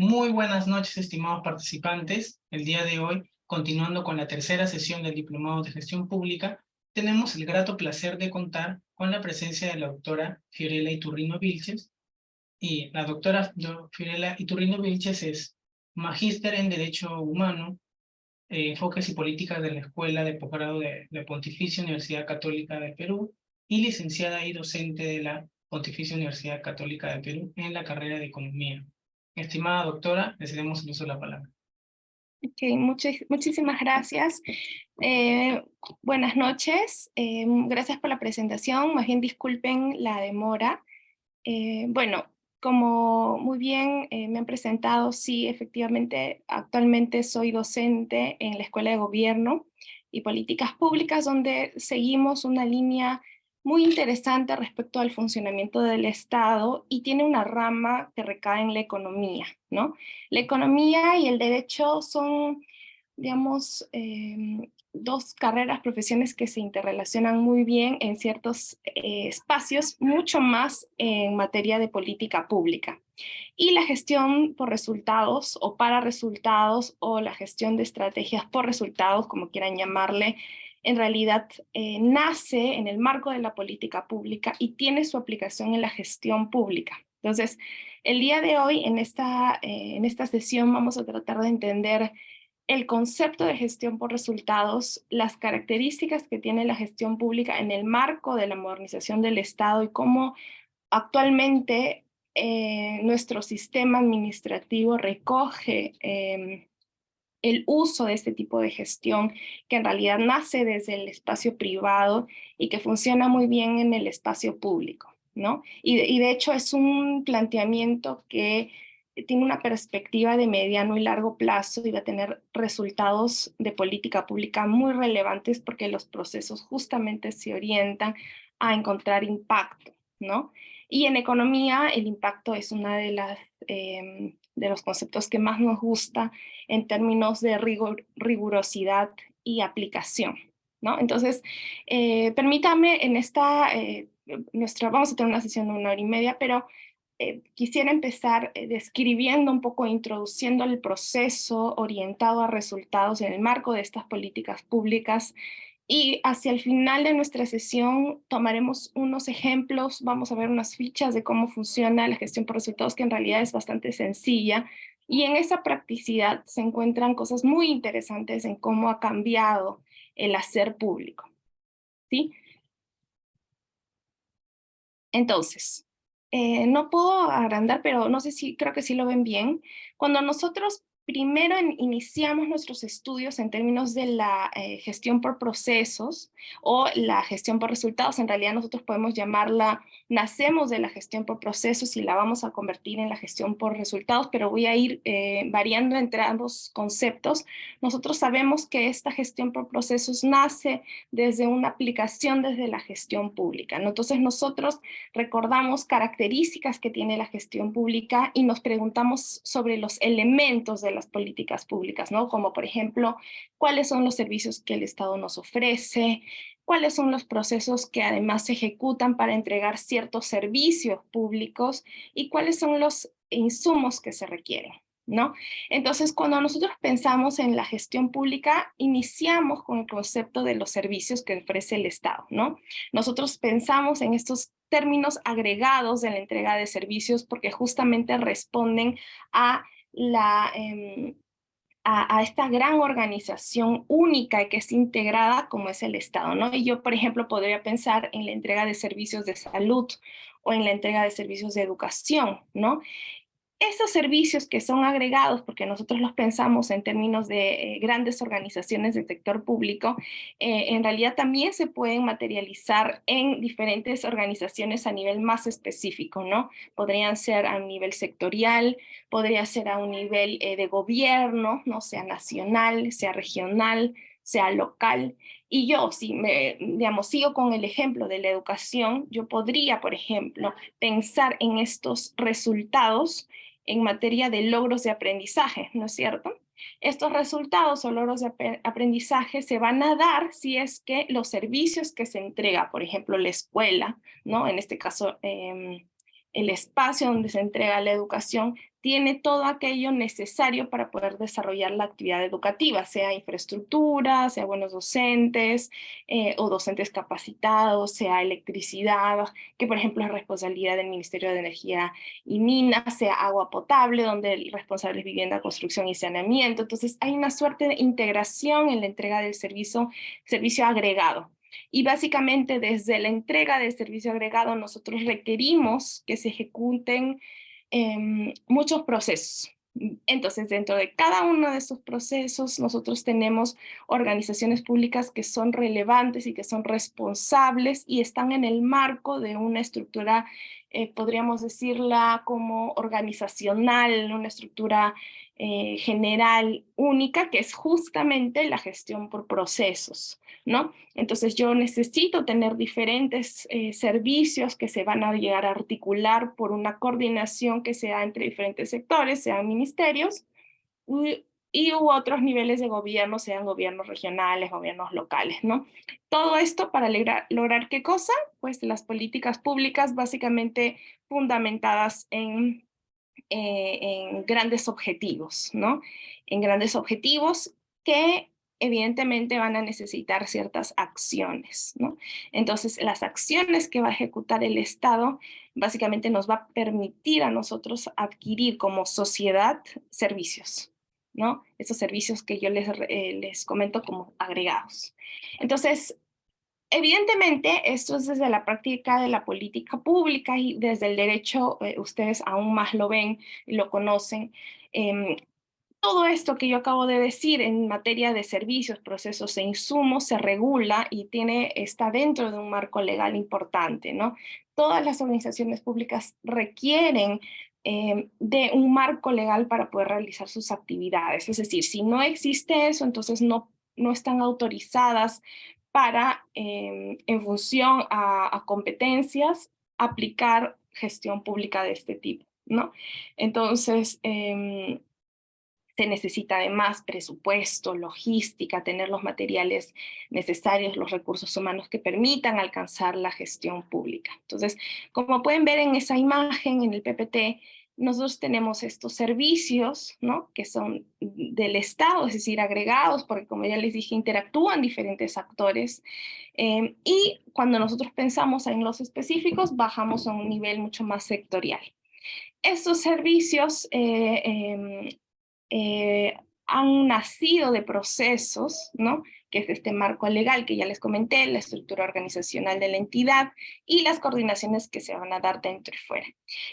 Muy buenas noches, estimados participantes. El día de hoy, continuando con la tercera sesión del Diplomado de Gestión Pública, tenemos el grato placer de contar con la presencia de la doctora Fiorella Iturrino Vilches. Y la doctora Fiorella Iturrino Vilches es magíster en Derecho Humano, Enfoques y Políticas de la Escuela de Posgrado de la Pontificia Universidad Católica del Perú y licenciada y docente de la Pontificia Universidad Católica del Perú en la carrera de Economía. Estimada doctora, le cedemos el uso de la palabra. Ok, muchísimas gracias. Buenas noches. Gracias por la presentación. Más bien disculpen la demora. Bueno, como muy bien me han presentado, sí, efectivamente, actualmente soy docente en la Escuela de Gobierno y Políticas Públicas, donde seguimos una línea muy interesante respecto al funcionamiento del Estado y tiene una rama que recae en la economía, ¿no? La economía y el derecho son, digamos, dos carreras, profesiones que se interrelacionan muy bien en ciertos espacios, mucho más en materia de política pública. Y la gestión por resultados o para resultados o la gestión de estrategias por resultados, como quieran llamarle, en realidad nace en el marco de la política pública y tiene su aplicación en la gestión pública. Entonces, el día de hoy, en esta sesión, vamos a tratar de entender el concepto de gestión por resultados, las características que tiene la gestión pública en el marco de la modernización del Estado y cómo actualmente nuestro sistema administrativo recoge el uso de este tipo de gestión que en realidad nace desde el espacio privado y que funciona muy bien en el espacio público, ¿no? Y de hecho es un planteamiento que tiene una perspectiva de mediano y largo plazo y va a tener resultados de política pública muy relevantes porque los procesos justamente se orientan a encontrar impacto, ¿no? Y en economía el impacto es una de los conceptos que más nos gusta en términos de rigurosidad y aplicación, ¿no? Entonces, permítame en vamos a tener una sesión de 1 hora y media, pero quisiera empezar describiendo un poco, introduciendo el proceso orientado a resultados en el marco de estas políticas públicas y hacia el final de nuestra sesión tomaremos unos ejemplos, vamos a ver unas fichas de cómo funciona la gestión por resultados, que en realidad es bastante sencilla. Y en esa practicidad se encuentran cosas muy interesantes en cómo ha cambiado el hacer público, ¿sí? Entonces, no puedo agrandar, pero no sé si, creo que sí lo ven bien. Cuando nosotros primero iniciamos nuestros estudios en términos de la gestión por procesos o la gestión por resultados, en realidad nosotros podemos llamarla, nacemos de la gestión por procesos y la vamos a convertir en la gestión por resultados, pero voy a ir variando entre ambos conceptos. Nosotros sabemos que esta gestión por procesos nace desde una aplicación desde la gestión pública, ¿no? Entonces nosotros recordamos características que tiene la gestión pública y nos preguntamos sobre los elementos de las políticas públicas, ¿no? Como por ejemplo, cuáles son los servicios que el Estado nos ofrece, cuáles son los procesos que además se ejecutan para entregar ciertos servicios públicos y cuáles son los insumos que se requieren, ¿no? Entonces, cuando nosotros pensamos en la gestión pública, iniciamos con el concepto de los servicios que ofrece el Estado, ¿no? Nosotros pensamos en estos términos agregados de la entrega de servicios porque justamente responden a a esta gran organización única y que es integrada como es el Estado, ¿no? Y yo, por ejemplo, podría pensar en la entrega de servicios de salud o en la entrega de servicios de educación, ¿no? Esos servicios que son agregados, porque nosotros los pensamos en términos de grandes organizaciones del sector público, en realidad también se pueden materializar en diferentes organizaciones a nivel más específico, ¿no? Podrían ser a un nivel sectorial, podría ser a un nivel de gobierno, ¿no? Sea nacional, sea regional, sea local. Y yo, si digamos, sigo con el ejemplo de la educación, yo podría, por ejemplo, pensar en estos resultados en materia de logros de aprendizaje, ¿no es cierto? Estos resultados o logros de aprendizaje se van a dar si es que los servicios que se entrega, por ejemplo, la escuela, ¿no? En este caso, el espacio donde se entrega la educación tiene todo aquello necesario para poder desarrollar la actividad educativa, sea infraestructura, sea buenos docentes o docentes capacitados, sea electricidad, que por ejemplo es responsabilidad del Ministerio de Energía y Minas, sea agua potable, donde el responsable es vivienda, construcción y saneamiento. Entonces hay una suerte de integración en la entrega del servicio agregado. Y básicamente desde la entrega del servicio agregado nosotros requerimos que se ejecuten muchos procesos. Entonces, dentro de cada uno de estos procesos, nosotros tenemos organizaciones públicas que son relevantes y que son responsables y están en el marco de una estructura, podríamos decirla como organizacional, una estructura general única, que es justamente la gestión por procesos, ¿no? Entonces yo necesito tener diferentes servicios que se van a llegar a articular por una coordinación que sea entre diferentes sectores, sean ministerios u otros niveles de gobierno, sean gobiernos regionales, gobiernos locales, ¿no? Todo esto para lograr ¿qué cosa? Pues las políticas públicas básicamente fundamentadas en grandes objetivos, ¿no? En grandes objetivos que evidentemente van a necesitar ciertas acciones, ¿no? Entonces, las acciones que va a ejecutar el Estado básicamente nos va a permitir a nosotros adquirir como sociedad servicios, ¿no? Esos servicios que yo les comento como agregados. Entonces, evidentemente, esto es desde la práctica de la política pública y desde el derecho, ustedes aún más lo ven y lo conocen. Em, Todo esto que yo acabo de decir en materia de servicios, procesos e insumos se regula y está dentro de un marco legal importante, ¿no? Todas las organizaciones públicas requieren de un marco legal para poder realizar sus actividades. Es decir, si no existe eso, entonces no están autorizadas para, en función a competencias, aplicar gestión pública de este tipo, ¿no? Entonces, se necesita además presupuesto, logística, tener los materiales necesarios, los recursos humanos que permitan alcanzar la gestión pública. Entonces, como pueden ver en esa imagen, en el PPT, nosotros tenemos estos servicios, ¿no? Que son del Estado, es decir, agregados, porque como ya les dije, interactúan diferentes actores. Y cuando nosotros pensamos en los específicos, bajamos a un nivel mucho más sectorial. Estos servicios han nacido de procesos, ¿no? Que es este marco legal que ya les comenté, la estructura organizacional de la entidad y las coordinaciones que se van a dar dentro y fuera.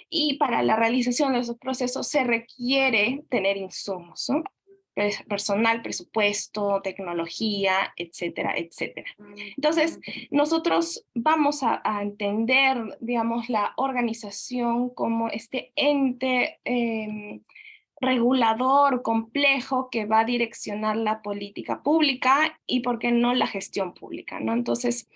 Y para la realización de esos procesos se requiere tener insumos, ¿no? Personal, presupuesto, tecnología, etcétera, etcétera. Entonces, nosotros vamos a entender, digamos, la organización como este ente regulador complejo que va a direccionar la política pública y, ¿por qué no, la gestión pública, ¿no? Entonces,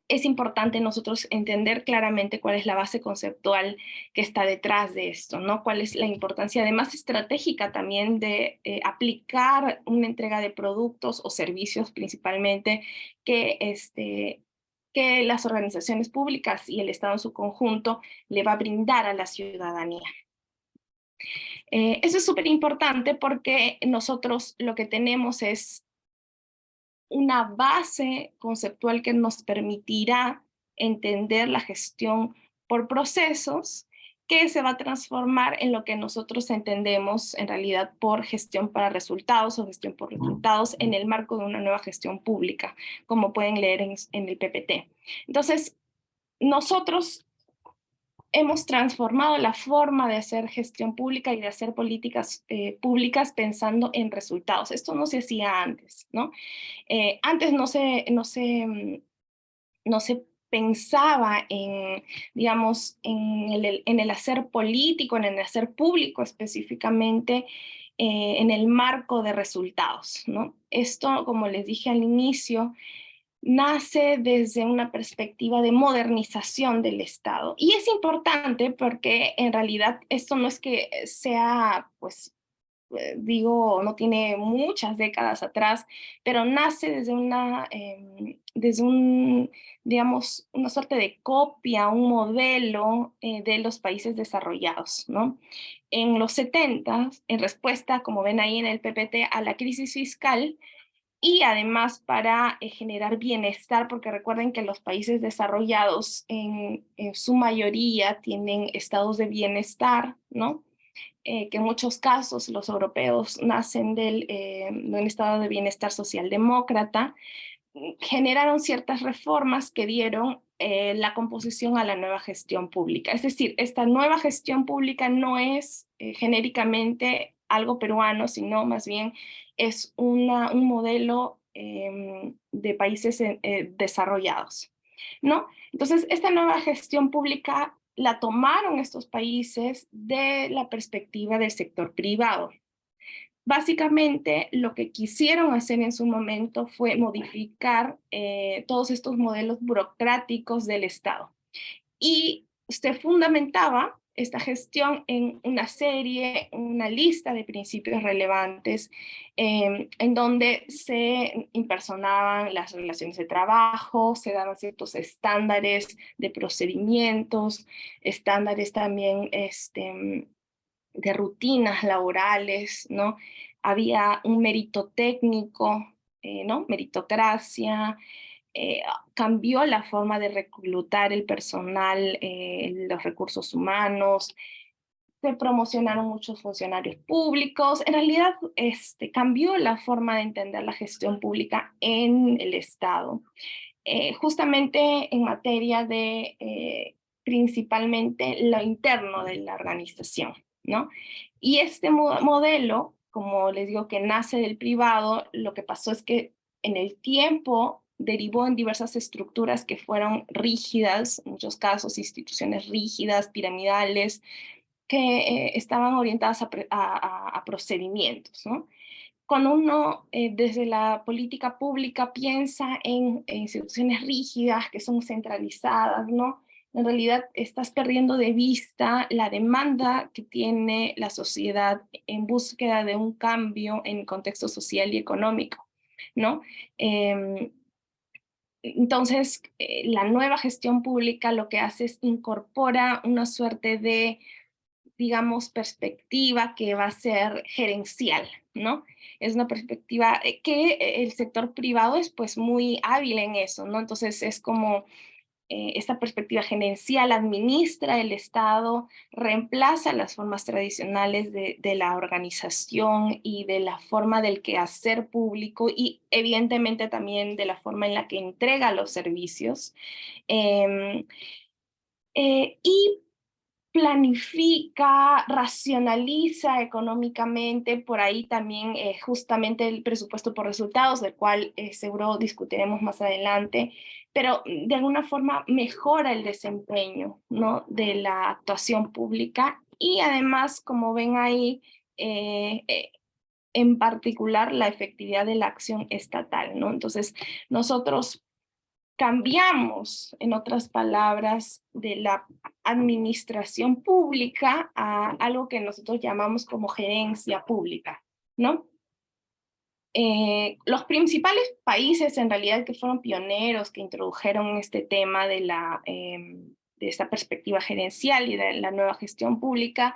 es importante nosotros entender claramente cuál es la base conceptual que está detrás de esto, ¿no? Cuál es la importancia, además estratégica también, de aplicar una entrega de productos o servicios principalmente que las organizaciones públicas y el Estado en su conjunto le va a brindar a la ciudadanía. Eso es súper importante porque nosotros lo que tenemos es una base conceptual que nos permitirá entender la gestión por procesos, que se va a transformar en lo que nosotros entendemos en realidad por gestión para resultados o gestión por resultados en el marco de una nueva gestión pública, como pueden leer en el PPT. Entonces, nosotros hemos transformado la forma de hacer gestión pública y de hacer políticas públicas pensando en resultados. Esto no se hacía antes, ¿no? Antes no se pensaba en, digamos, en el hacer político, en el hacer público específicamente, en el marco de resultados, ¿no? Esto, como les dije al inicio, nace desde una perspectiva de modernización del Estado. Y es importante porque en realidad esto no es que sea, pues, digo, no tiene muchas décadas atrás, pero nace desde digamos, una suerte de copia, un modelo de los países desarrollados, ¿no? En los 70, en respuesta, como ven ahí en el PPT, a la crisis fiscal, y además para generar bienestar, porque recuerden que los países desarrollados en su mayoría tienen estados de bienestar, ¿no? Que en muchos casos los europeos nacen de un estado de bienestar socialdemócrata, generaron ciertas reformas que dieron la composición a la nueva gestión pública. Es decir, esta nueva gestión pública no es genéricamente algo peruano, sino más bien es un modelo de países desarrollados, ¿no? Entonces, esta nueva gestión pública la tomaron estos países de la perspectiva del sector privado. Básicamente, lo que quisieron hacer en su momento fue modificar todos estos modelos burocráticos del Estado. Y usted fundamentaba esta gestión en una serie, una lista de principios relevantes en donde se impersonaban las relaciones de trabajo, se daban ciertos estándares de procedimientos, estándares también de rutinas laborales, ¿no? Había un mérito técnico, ¿no? Meritocracia, cambió la forma de reclutar el personal, los recursos humanos, se promocionaron muchos funcionarios públicos, en realidad cambió la forma de entender la gestión pública en el Estado, justamente en materia de principalmente lo interno de la organización, ¿no? Y este modelo, como les digo, que nace del privado, lo que pasó es que en el tiempo derivó en diversas estructuras que fueron rígidas, en muchos casos instituciones rígidas, piramidales, que estaban orientadas a procedimientos, ¿no? Cuando uno desde la política pública piensa en instituciones rígidas que son centralizadas, ¿no? En realidad estás perdiendo de vista la demanda que tiene la sociedad en búsqueda de un cambio en el contexto social y económico, ¿no? Eh, entonces, la nueva gestión pública lo que hace es incorpora una suerte de, digamos, perspectiva que va a ser gerencial, ¿no? Es una perspectiva que el sector privado es pues muy hábil en eso, ¿no? Entonces es como esta perspectiva gerencial administra el Estado, reemplaza las formas tradicionales de la organización y de la forma del quehacer público y evidentemente también de la forma en la que entrega los servicios. Eh, y planifica, racionaliza económicamente, por ahí también justamente el presupuesto por resultados, del cual seguro discutiremos más adelante, pero de alguna forma mejora el desempeño, ¿no? De la actuación pública y además, como ven ahí, en particular la efectividad de la acción estatal, ¿no? Entonces, nosotros cambiamos, en otras palabras, de la administración pública a algo que nosotros llamamos como gerencia pública, ¿no? Los principales países en realidad que fueron pioneros, que introdujeron este tema de esta perspectiva gerencial y de la nueva gestión pública,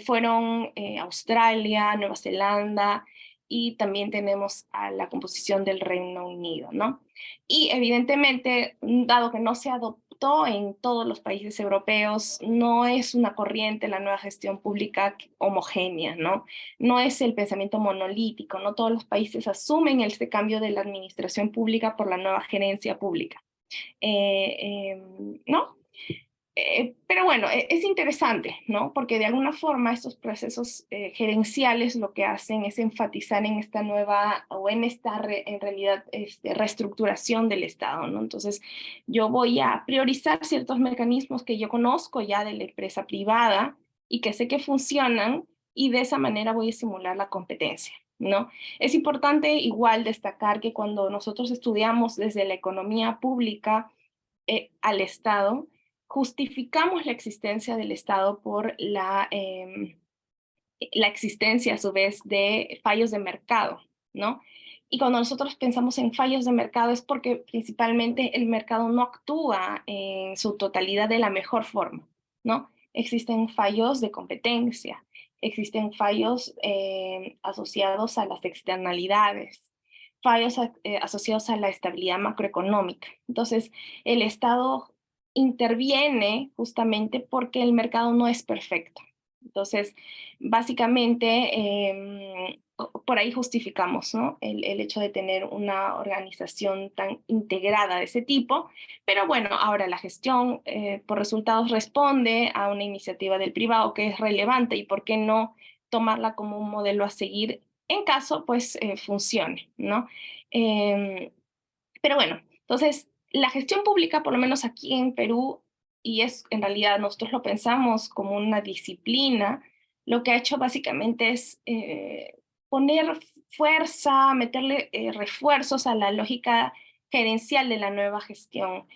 fueron Australia, Nueva Zelanda, y también tenemos a la composición del Reino Unido, ¿no? Y evidentemente, dado que no se adoptó en todos los países europeos, no es una corriente la nueva gestión pública homogénea, ¿no? No es el pensamiento monolítico, no todos los países asumen este cambio de la administración pública por la nueva gerencia pública, ¿no? Pero bueno, es interesante, ¿no? Porque de alguna forma estos procesos gerenciales lo que hacen es enfatizar en esta nueva o en esta en realidad reestructuración del Estado, ¿no? Entonces yo voy a priorizar ciertos mecanismos que yo conozco ya de la empresa privada y que sé que funcionan y de esa manera voy a estimular la competencia, ¿no? Es importante igual destacar que cuando nosotros estudiamos desde la economía pública al Estado, justificamos la existencia del Estado por la existencia a su vez de fallos de mercado, ¿no? Y cuando nosotros pensamos en fallos de mercado es porque principalmente el mercado no actúa en su totalidad de la mejor forma, ¿no? Existen fallos de competencia, existen fallos asociados a las externalidades, fallos asociados a la estabilidad macroeconómica. Entonces, el Estado interviene justamente porque el mercado no es perfecto. Entonces, básicamente, por ahí justificamos, ¿no? El hecho de tener una organización tan integrada de ese tipo, pero bueno, ahora la gestión por resultados responde a una iniciativa del privado que es relevante y por qué no tomarla como un modelo a seguir en caso, pues, funcione, ¿no? Eh, pero bueno, entonces, la gestión pública, por lo menos aquí en Perú, y es en realidad nosotros lo pensamos como una disciplina, lo que ha hecho básicamente es poner fuerza, meterle refuerzos a la lógica gerencial de la nueva gestión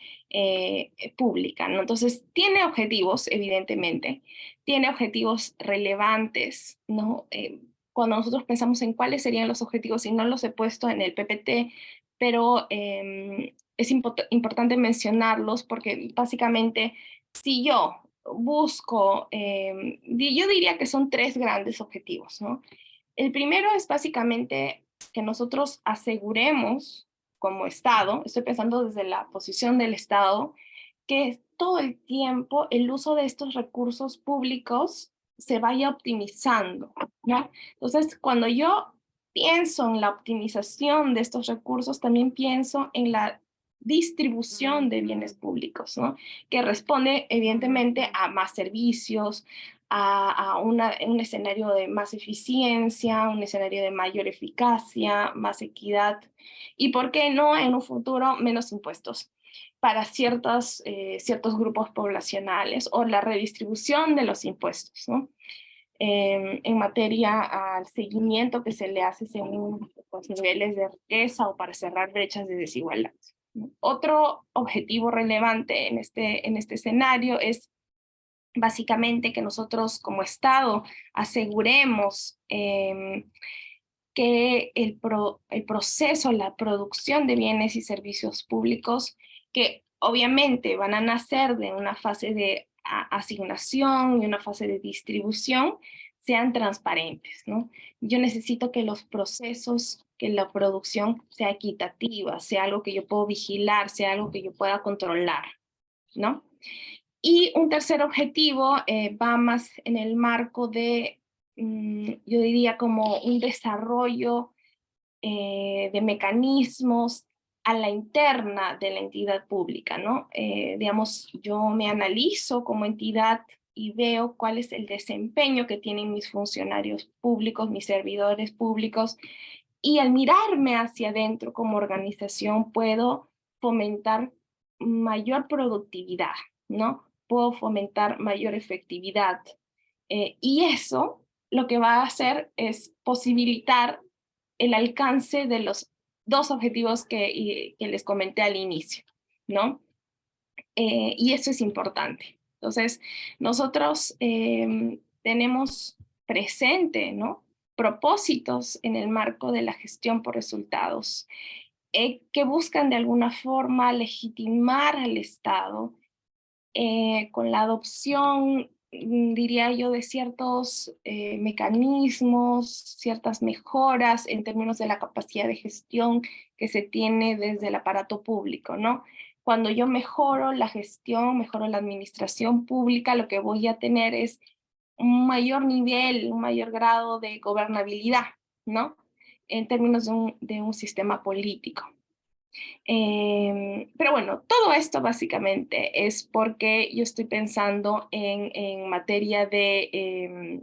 pública, ¿no? Entonces, tiene objetivos, evidentemente, tiene objetivos relevantes, ¿no? Cuando nosotros pensamos en cuáles serían los objetivos, y no los he puesto en el PPT, pero es importante mencionarlos porque básicamente si yo busco, yo diría que son tres grandes objetivos, ¿no? El primero es básicamente que nosotros aseguremos como Estado, estoy pensando desde la posición del Estado, que todo el tiempo el uso de estos recursos públicos se vaya optimizando, ¿no? Entonces, cuando yo pienso en la optimización de estos recursos, también pienso en la distribución de bienes públicos, ¿no? Que responde evidentemente a más servicios, un escenario de más eficiencia, un escenario de mayor eficacia, más equidad y, ¿por qué no, en un futuro menos impuestos para ciertos grupos poblacionales o la redistribución de los impuestos, ¿no? En materia al seguimiento que se le hace según los niveles de riqueza o para cerrar brechas de desigualdad, ¿no? Otro objetivo relevante en este escenario es básicamente que nosotros como Estado aseguremos que el proceso, la producción de bienes y servicios públicos, que obviamente van a nacer de una fase de asignación y una fase de distribución, sean transparentes, ¿no? Yo necesito que los procesos, que la producción sea equitativa, sea algo que yo puedo vigilar, sea algo que yo pueda controlar, ¿no? Y un tercer objetivo va más en el marco de, yo diría, como un desarrollo de mecanismos a la interna de la entidad pública, ¿no? Digamos, yo me analizo como entidad y veo cuál es el desempeño que tienen mis funcionarios públicos, mis servidores públicos, y al mirarme hacia adentro como organización puedo fomentar mayor productividad, ¿no? Puedo fomentar mayor efectividad. Y eso lo que va a hacer es posibilitar el alcance de los dos objetivos que les comenté al inicio, ¿no? Y eso es importante. Entonces, nosotros tenemos presente, ¿no? Propósitos en el marco de la gestión por resultados, que buscan de alguna forma legitimar al Estado con la adopción, diría yo, de ciertos mecanismos, ciertas mejoras en términos de la capacidad de gestión que se tiene desde el aparato público, ¿no? Cuando yo mejoro la gestión, mejoro la administración pública, lo que voy a tener es un mayor nivel, un mayor grado de gobernabilidad, ¿no? En términos de un sistema político. Pero bueno, todo esto básicamente es porque yo estoy pensando en materia de,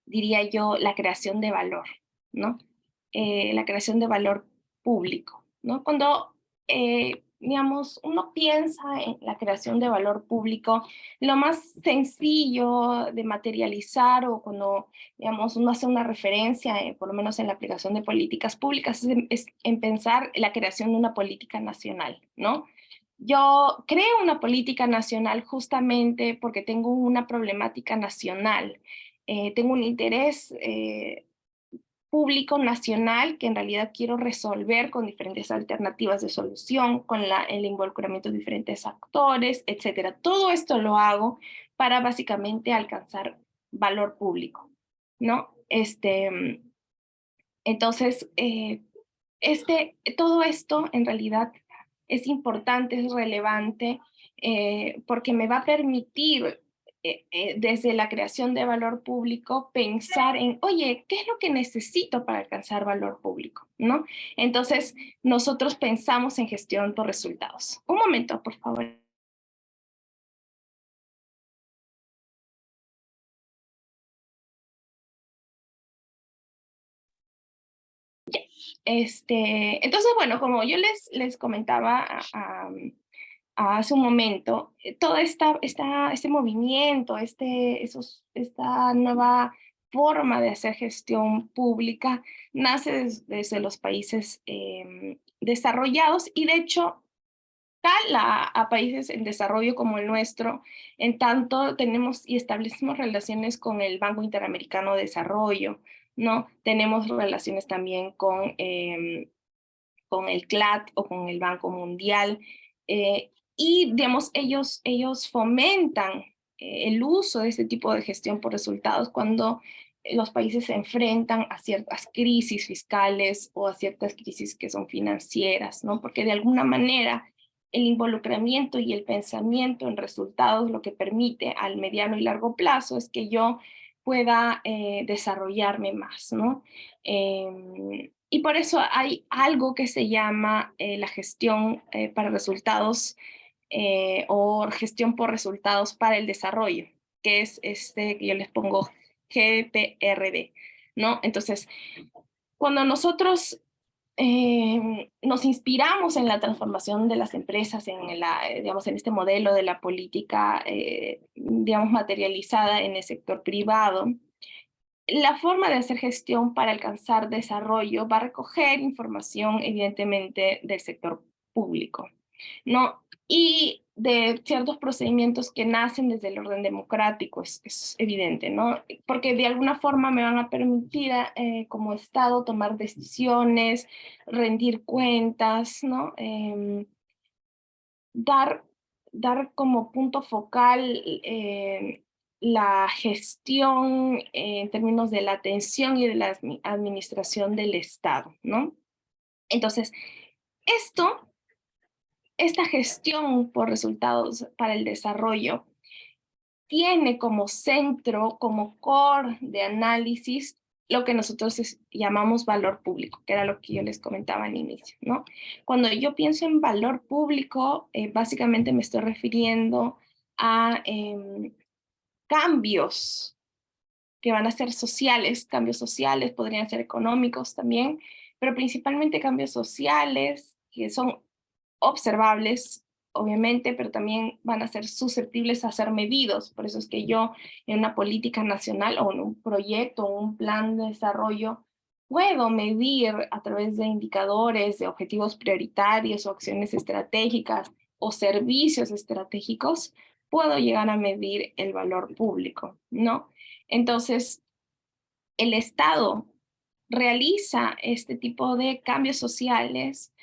diría yo, la creación de valor, ¿no? La creación de valor público, ¿no? Cuando, digamos, uno piensa en la creación de valor público, lo más sencillo de materializar o cuando, digamos, uno hace una referencia, por lo menos en la aplicación de políticas públicas, es en pensar la creación de una política nacional, ¿no? Yo creo una política nacional justamente porque tengo una problemática nacional tengo un interés público nacional que en realidad quiero resolver con diferentes alternativas de solución, con el involucramiento de diferentes actores, etcétera. Todo esto lo hago para básicamente alcanzar valor público, ¿no? Entonces, todo esto en realidad es importante, es relevante, porque me va a permitir desde la creación de valor público pensar en, oye, ¿qué es lo que necesito para alcanzar valor público? ¿No? Entonces, nosotros pensamos en gestión por resultados. Un momento, por favor. Entonces, bueno, como yo les comentaba hace un momento, todo este movimiento, esta nueva forma de hacer gestión pública nace desde los países desarrollados y de hecho cala a países en desarrollo como el nuestro, en tanto tenemos y establecimos relaciones con el Banco Interamericano de Desarrollo, ¿no? Tenemos relaciones también con el CLAD o con el Banco Mundial, y digamos, ellos fomentan el uso de este tipo de gestión por resultados cuando los países se enfrentan a ciertas crisis fiscales o a ciertas crisis que son financieras, ¿no? Porque de alguna manera el involucramiento y el pensamiento en resultados lo que permite al mediano y largo plazo es que yo pueda desarrollarme más, ¿no? Y por eso hay algo que se llama la gestión para resultados o gestión por resultados para el desarrollo, que es que yo les pongo GPRD, ¿no? Entonces, cuando nosotros nos inspiramos en la transformación de las empresas, digamos, en este modelo de la política, digamos, materializada en el sector privado, la forma de hacer gestión para alcanzar desarrollo va a recoger información, evidentemente, del sector público, ¿no? Y de ciertos procedimientos que nacen desde el orden democrático, es evidente, ¿no? Porque de alguna forma me van a permitir como Estado tomar decisiones, rendir cuentas, ¿no? Dar, dar como punto focal la gestión en términos de la atención y de la administración del Estado, ¿no? Entonces, esto, esta gestión por resultados para el desarrollo tiene como centro, como core de análisis, lo que nosotros llamamos valor público, que era lo que yo les comentaba al inicio, ¿no? Cuando yo pienso en valor público, básicamente me estoy refiriendo a cambios que van a ser sociales, cambios sociales, podrían ser económicos también, pero principalmente cambios sociales que son observables, obviamente, pero también van a ser susceptibles a ser medidos. Por eso es que yo en una política nacional o en un proyecto o un plan de desarrollo puedo medir a través de indicadores, de objetivos prioritarios o acciones estratégicas o servicios estratégicos, puedo llegar a medir el valor público, ¿no? Entonces, el Estado realiza este tipo de cambios sociales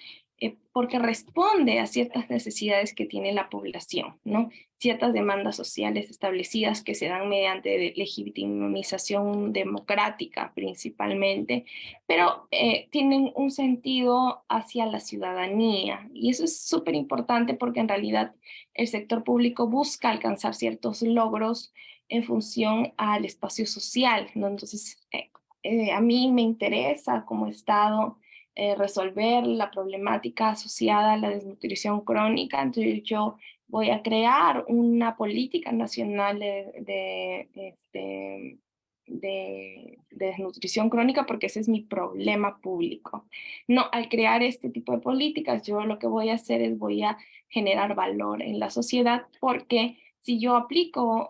porque responde a ciertas necesidades que tiene la población, ¿no? Ciertas demandas sociales establecidas que se dan mediante legitimización democrática principalmente, pero tienen un sentido hacia la ciudadanía. Y eso es súper importante porque en realidad el sector público busca alcanzar ciertos logros en función al espacio social, ¿no? Entonces, a mí me interesa como Estado resolver la problemática asociada a la desnutrición crónica, entonces yo voy a crear una política nacional de desnutrición crónica porque ese es mi problema público. No, al crear este tipo de políticas, yo lo que voy a hacer es voy a generar valor en la sociedad porque si yo aplico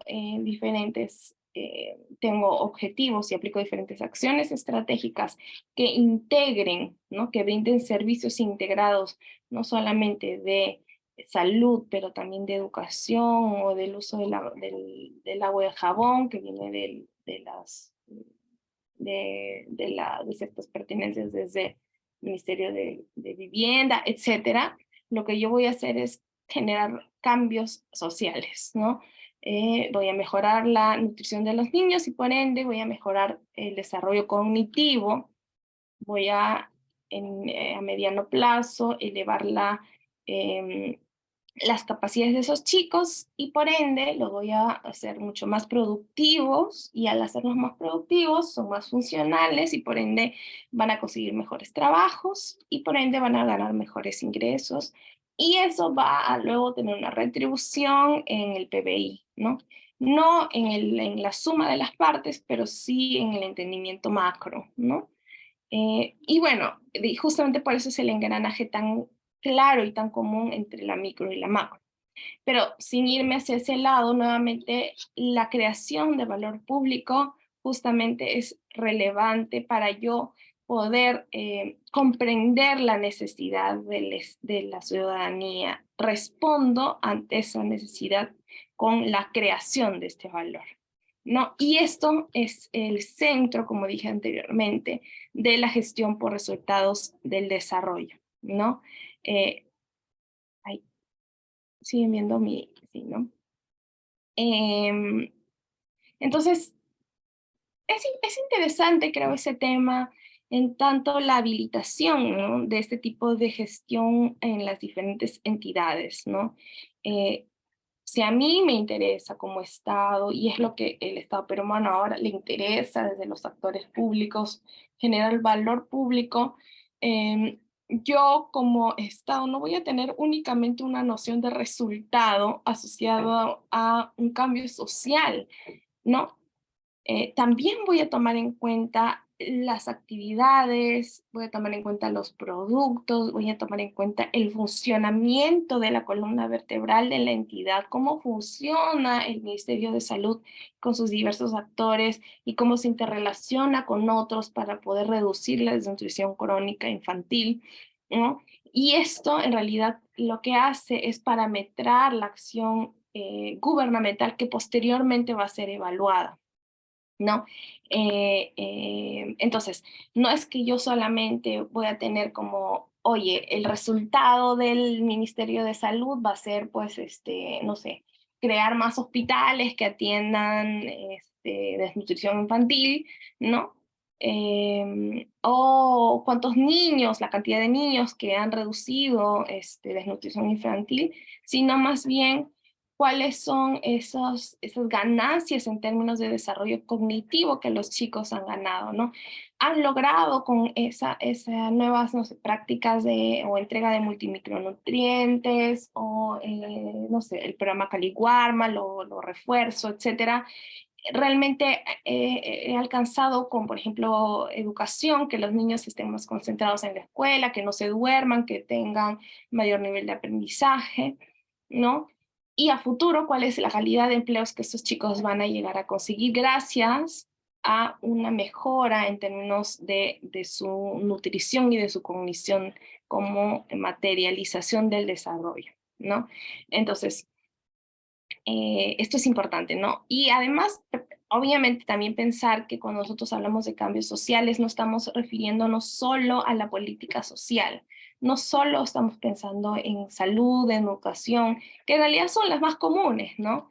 tengo objetivos y aplico diferentes acciones estratégicas que integren, ¿no? Que brinden servicios integrados, no solamente de salud, pero también de educación o del uso del agua y el jabón que viene de ciertas pertenencias desde el Ministerio de Vivienda, etcétera. Lo que yo voy a hacer es generar cambios sociales, ¿no? Voy a mejorar la nutrición de los niños y por ende voy a mejorar el desarrollo cognitivo, voy a mediano plazo elevar las capacidades de esos chicos y por ende los voy a hacer mucho más productivos y al hacerlos más productivos son más funcionales y por ende van a conseguir mejores trabajos y por ende van a ganar mejores ingresos y eso va a luego tener una retribución en el PBI, ¿no? No en la suma de las partes, pero sí en el entendimiento macro, ¿no? Y bueno, justamente por eso es el engranaje tan claro y tan común entre la micro y la macro. Pero sin irme hacia ese lado, nuevamente, la creación de valor público justamente es relevante para yo poder comprender la necesidad de la ciudadanía. Respondo ante esa necesidad con la creación de este valor, ¿no? Y esto es el centro, como dije anteriormente, de la gestión por resultados del desarrollo, ¿no? Eh, ahí, siguen viendo mi, sí, ¿no? Em, entonces, es interesante, creo, ese tema en tanto la habilitación, ¿no? De este tipo de gestión en las diferentes entidades, ¿no? Eh, si a mí me interesa como Estado, y es lo que el Estado peruano ahora le interesa desde los actores públicos, generar valor público, yo como Estado no voy a tener únicamente una noción de resultado asociado a un cambio social, ¿no? También voy a tomar en cuenta las actividades, voy a tomar en cuenta los productos, voy a tomar en cuenta el funcionamiento de la columna vertebral de la entidad, cómo funciona el Ministerio de Salud con sus diversos actores y cómo se interrelaciona con otros para poder reducir la desnutrición crónica infantil, ¿no? Y esto en realidad lo que hace es parametrar la acción gubernamental que posteriormente va a ser evaluada, ¿no? Entonces, no es que yo solamente voy a tener como, oye, el resultado del Ministerio de Salud va a ser, pues, no sé, crear más hospitales que atiendan desnutrición infantil, ¿no? O cuántos niños, la cantidad de niños que han reducido desnutrición infantil, sino más bien cuáles son esas ganancias en términos de desarrollo cognitivo que los chicos han ganado, ¿no? Han logrado con esas nuevas, no sé, prácticas o entrega de multimicronutrientes o, no sé, el programa Caliwarma, lo refuerzo, etcétera. Realmente he alcanzado con, por ejemplo, educación, que los niños estén más concentrados en la escuela, que no se duerman, que tengan mayor nivel de aprendizaje, ¿no? Y a futuro, ¿cuál es la calidad de empleos que estos chicos van a llegar a conseguir gracias a una mejora en términos de su nutrición y de su cognición como materialización del desarrollo, ¿no? Entonces, esto es importante, ¿no? Y además, obviamente también pensar que cuando nosotros hablamos de cambios sociales no estamos refiriéndonos solo a la política social, no solo estamos pensando en salud, en educación, que en realidad son las más comunes, ¿no?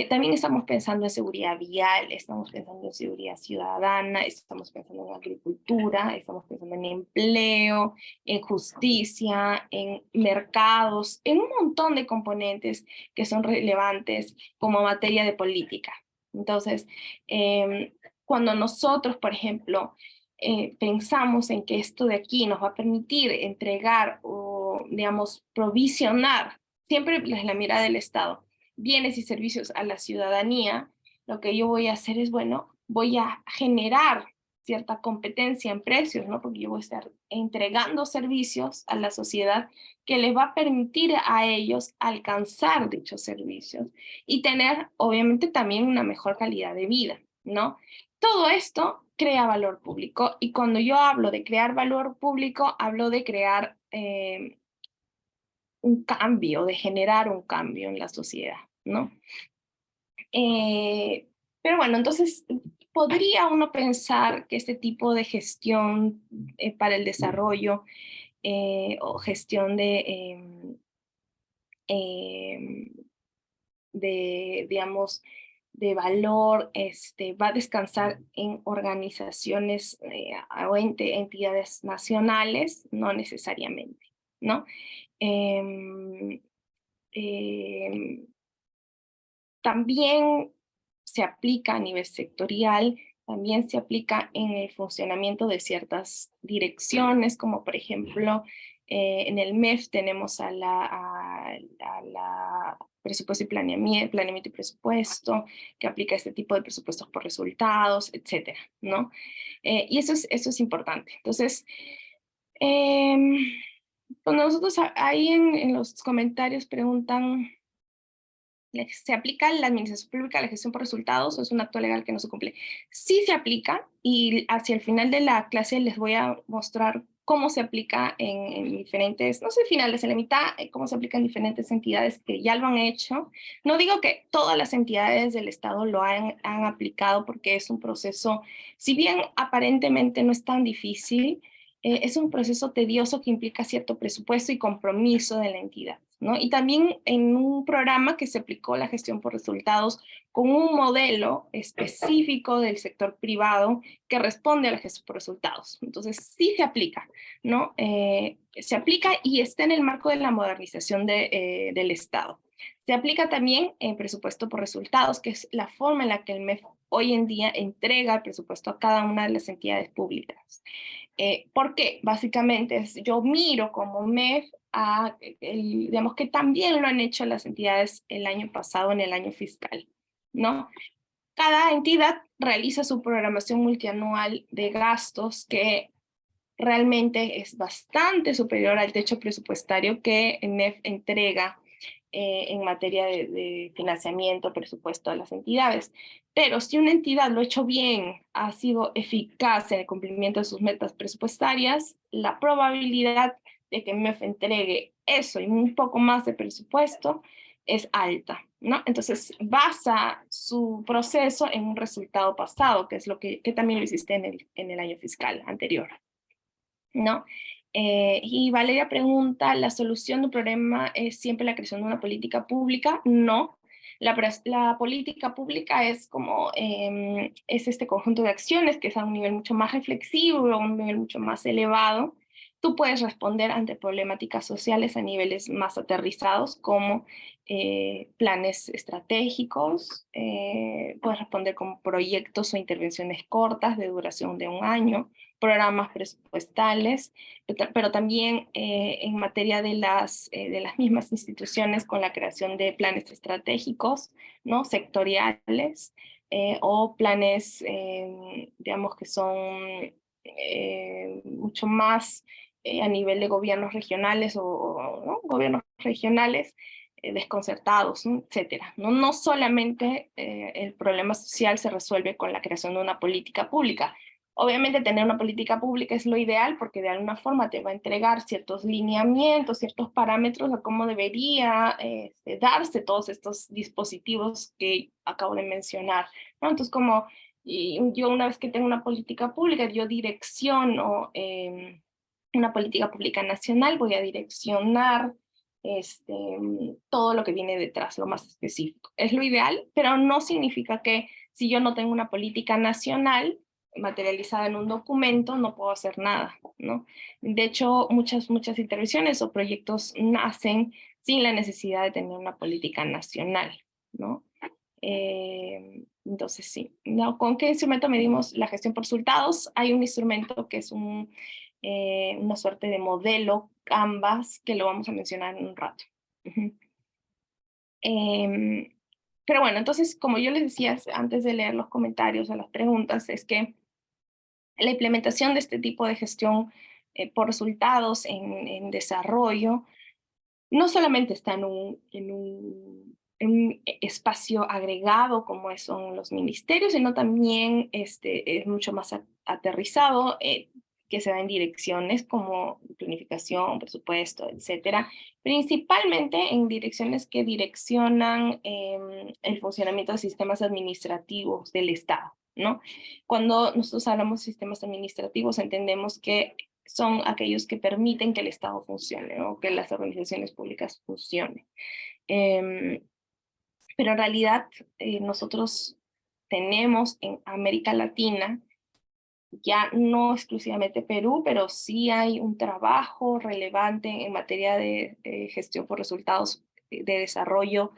También estamos pensando en seguridad vial, estamos pensando en seguridad ciudadana, estamos pensando en agricultura, estamos pensando en empleo, en justicia, en mercados, en un montón de componentes que son relevantes como materia de política. Entonces, cuando nosotros, por ejemplo, pensamos en que esto de aquí nos va a permitir entregar o, digamos, provisionar, siempre es la mirada del Estado, bienes y servicios a la ciudadanía, lo que yo voy a hacer es, bueno, voy a generar cierta competencia en precios, ¿no? Porque yo voy a estar entregando servicios a la sociedad que les va a permitir a ellos alcanzar dichos servicios y tener, obviamente, también una mejor calidad de vida, ¿no? Todo esto crea valor público y cuando yo hablo de crear valor público, hablo de crear un cambio, de generar un cambio en la sociedad, ¿no? Pero bueno, entonces podría uno pensar que este tipo de gestión para el desarrollo o gestión em, digamos, de valor, va a descansar en organizaciones o entidades nacionales, no necesariamente, ¿no? Em, em, También se aplica a nivel sectorial, también se aplica en el funcionamiento de ciertas direcciones, como por ejemplo, en el MEF tenemos a la presupuesto y planeamiento y presupuesto, que aplica este tipo de presupuestos por resultados, etcétera, ¿no? Y eso es importante. Entonces, em, cuando nosotros ahí en los comentarios preguntan, ¿se aplica la administración pública a la gestión por resultados o es un acto legal que no se cumple? Sí se aplica y hacia el final de la clase les voy a mostrar cómo se aplica en diferentes, no sé, finales, en la mitad, cómo se aplica en diferentes entidades que ya lo han hecho. No digo que todas las entidades del Estado lo han aplicado porque es un proceso, si bien aparentemente no es tan difícil, es un proceso tedioso que implica cierto presupuesto y compromiso de la entidad, ¿no? Y también en un programa que se aplicó la gestión por resultados con un modelo específico del sector privado que responde a la gestión por resultados. Entonces, sí se aplica, ¿no? Se aplica y está en el marco de la modernización del Estado. Se aplica también en presupuesto por resultados, que es la forma en la que el MEF hoy en día entrega el presupuesto a cada una de las entidades públicas. ¿Por qué? Básicamente yo miro como MEF digamos que también lo han hecho las entidades el año pasado en el año fiscal, ¿no? Cada entidad realiza su programación multianual de gastos que realmente es bastante superior al techo presupuestario que MEF entrega en materia de financiamiento, presupuesto a las entidades. Pero si una entidad lo ha hecho bien, ha sido eficaz en el cumplimiento de sus metas presupuestarias, la probabilidad de que MEF entregue eso y un poco más de presupuesto es alta, ¿no? Entonces basa su proceso en un resultado pasado, que es lo que también lo hiciste en el año fiscal anterior, ¿no? Y Valeria pregunta, ¿la solución de un problema es siempre la creación de una política pública? No. La política pública es como, es este conjunto de acciones que es a un nivel mucho más reflexivo, a un nivel mucho más elevado. Tú puedes responder ante problemáticas sociales a niveles más aterrizados, como planes estratégicos, puedes responder con proyectos o intervenciones cortas de duración de un año, programas presupuestales, pero también en materia de las mismas instituciones con la creación de planes estratégicos, ¿no? Sectoriales o planes, digamos, que son mucho más a nivel de gobiernos regionales ¿no? Gobiernos regionales desconcertados, ¿no? Etcétera. ¿No? No solamente el problema social se resuelve con la creación de una política pública. Obviamente tener una política pública es lo ideal porque de alguna forma te va a entregar ciertos lineamientos, ciertos parámetros a cómo debería darse todos estos dispositivos que acabo de mencionar, ¿no? Entonces, como yo una vez que tengo una política pública, yo direcciono una política pública nacional, voy a direccionar todo lo que viene detrás, lo más específico. Es lo ideal, pero no significa que si yo no tengo una política nacional materializada en un documento, no puedo hacer nada, ¿no? De hecho, muchas intervenciones o proyectos nacen sin la necesidad de tener una política nacional, ¿no? Entonces, sí. No, ¿con qué instrumento medimos la gestión por resultados? Hay un instrumento que es una suerte de modelo Canvas, que lo vamos a mencionar en un rato. Pero bueno, entonces, como yo les decía antes de leer los comentarios o las preguntas, es que la implementación de este tipo de gestión por resultados en desarrollo no solamente está en un espacio agregado como son los ministerios, sino también es mucho más aterrizado, que que se da en direcciones como planificación, presupuesto, etcétera, principalmente en direcciones que direccionan el funcionamiento de sistemas administrativos del Estado, ¿no? Cuando nosotros hablamos de sistemas administrativos, entendemos que son aquellos que permiten que el Estado funcione, ¿no? Que las organizaciones públicas funcionen. Pero en realidad nosotros tenemos en América Latina, ya no exclusivamente Perú, pero sí hay un trabajo relevante en materia de gestión por resultados de desarrollo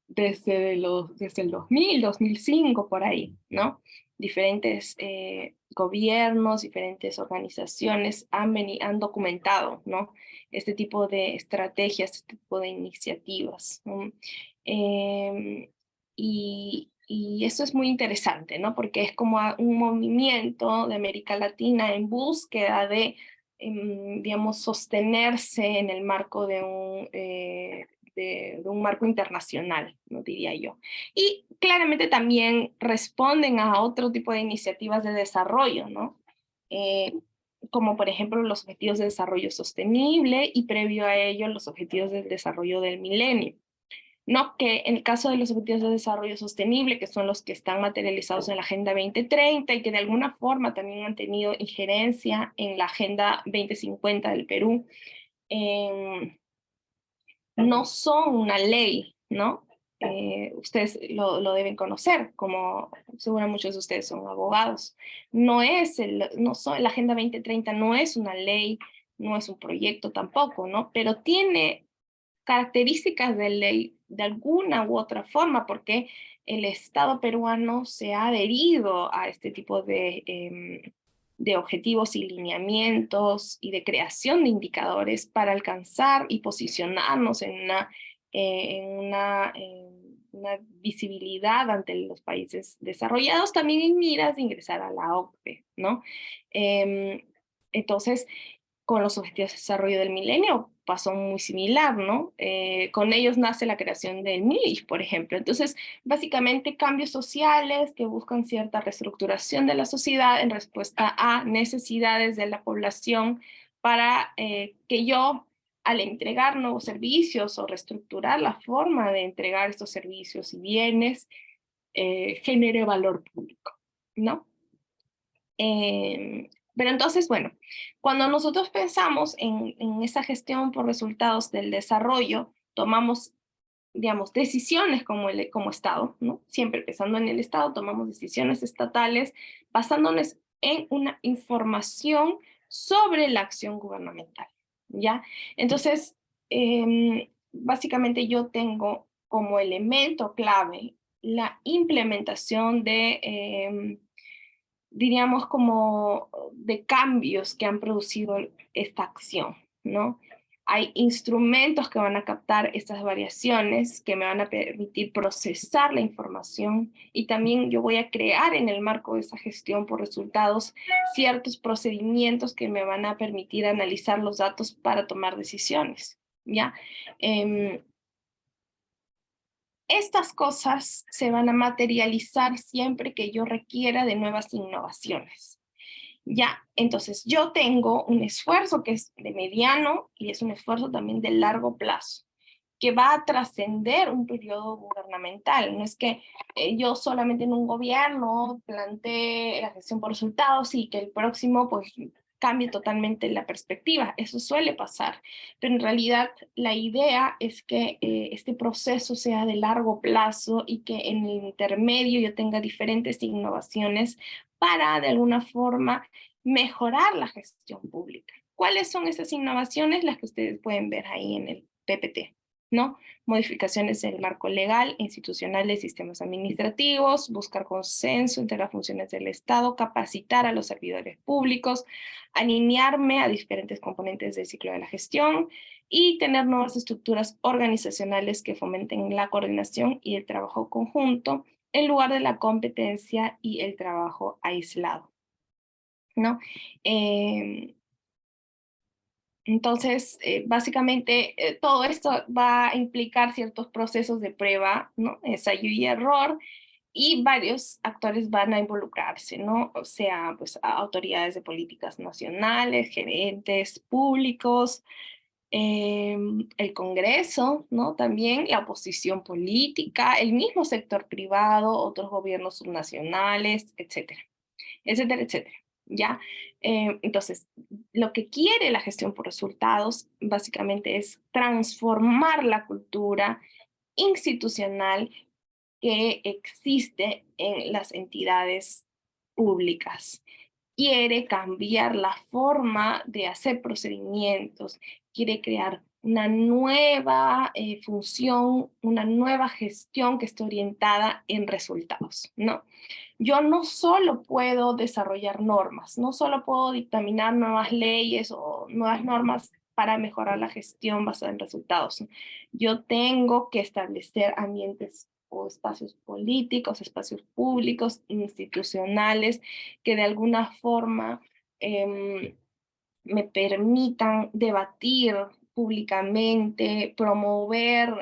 desde el 2000, 2005, por ahí, ¿no? Diferentes gobiernos, diferentes organizaciones han documentado, ¿no? Este tipo de estrategias, este tipo de iniciativas, ¿no? Y eso es muy interesante, ¿no? Porque es como un movimiento de América Latina en búsqueda de, digamos, sostenerse en el marco de un marco internacional, ¿no? Diría yo. Y claramente también responden a otro tipo de iniciativas de desarrollo, ¿no? Como por ejemplo los Objetivos de Desarrollo Sostenible y previo a ello los Objetivos del Desarrollo del Milenio. No, que en el caso de los Objetivos de Desarrollo Sostenible, que son los que están materializados en la Agenda 2030 y que de alguna forma también han tenido injerencia en la Agenda 2050 del Perú, no son una ley, ¿no? Ustedes lo deben conocer, como seguro muchos de ustedes son abogados. La Agenda 2030 no es una ley, no es un proyecto tampoco, ¿no? Pero tiene características de ley de alguna u otra forma, porque el Estado peruano se ha adherido a este tipo de objetivos y lineamientos y de creación de indicadores para alcanzar y posicionarnos en una visibilidad ante los países desarrollados, también en miras de ingresar a la OCDE, ¿no? Entonces, con los Objetivos de Desarrollo del Milenio pasó muy similar, ¿no? Con ellos nace la creación del MILIF, por ejemplo. Entonces, básicamente cambios sociales que buscan cierta reestructuración de la sociedad en respuesta a necesidades de la población para que yo, al entregar nuevos servicios o reestructurar la forma de entregar estos servicios y bienes, genere valor público, ¿no? Pero entonces, bueno, cuando nosotros pensamos en esa gestión por resultados del desarrollo, tomamos, digamos, decisiones como Estado, ¿no? Siempre pensando en el Estado, tomamos decisiones estatales basándonos en una información sobre la acción gubernamental, ¿ya? Entonces, básicamente yo tengo como elemento clave la implementación de diríamos, como de cambios que han producido esta acción, ¿no? Hay instrumentos que van a captar estas variaciones, que me van a permitir procesar la información y también yo voy a crear en el marco de esa gestión por resultados ciertos procedimientos que me van a permitir analizar los datos para tomar decisiones, ¿ya? Estas cosas se van a materializar siempre que yo requiera de nuevas innovaciones. Ya, entonces yo tengo un esfuerzo que es de mediano y es un esfuerzo también de largo plazo, que va a trascender un periodo gubernamental. No es que yo solamente en un gobierno plantee la gestión por resultados y que el próximo pues cambie totalmente la perspectiva. Eso suele pasar, pero en realidad la idea es que este proceso sea de largo plazo y que en el intermedio yo tenga diferentes innovaciones para de alguna forma mejorar la gestión pública. ¿Cuáles son esas innovaciones? Las que ustedes pueden ver ahí en el PPT, ¿no? Modificaciones del marco legal, institucional de sistemas administrativos, buscar consenso entre las funciones del Estado, capacitar a los servidores públicos, alinearme a diferentes componentes del ciclo de la gestión y tener nuevas estructuras organizacionales que fomenten la coordinación y el trabajo conjunto en lugar de la competencia y el trabajo aislado, ¿no? Entonces, básicamente, todo esto va a implicar ciertos procesos de prueba, ¿no? Ensayo y error, y varios actores van a involucrarse, ¿no? O sea, pues autoridades de políticas nacionales, gerentes públicos, el Congreso, ¿no? También la oposición política, el mismo sector privado, otros gobiernos subnacionales, etcétera, etcétera, etcétera. ¿Ya? Entonces, lo que quiere la gestión por resultados básicamente es transformar la cultura institucional que existe en las entidades públicas. Quiere cambiar la forma de hacer procedimientos, quiere crear una nueva función, una nueva gestión que esté orientada en resultados, ¿no? Yo no solo puedo desarrollar normas, no solo puedo dictaminar nuevas leyes o nuevas normas para mejorar la gestión basada en resultados. Yo tengo que establecer ambientes o espacios políticos, espacios públicos, institucionales, que de alguna forma me permitan debatir públicamente, promover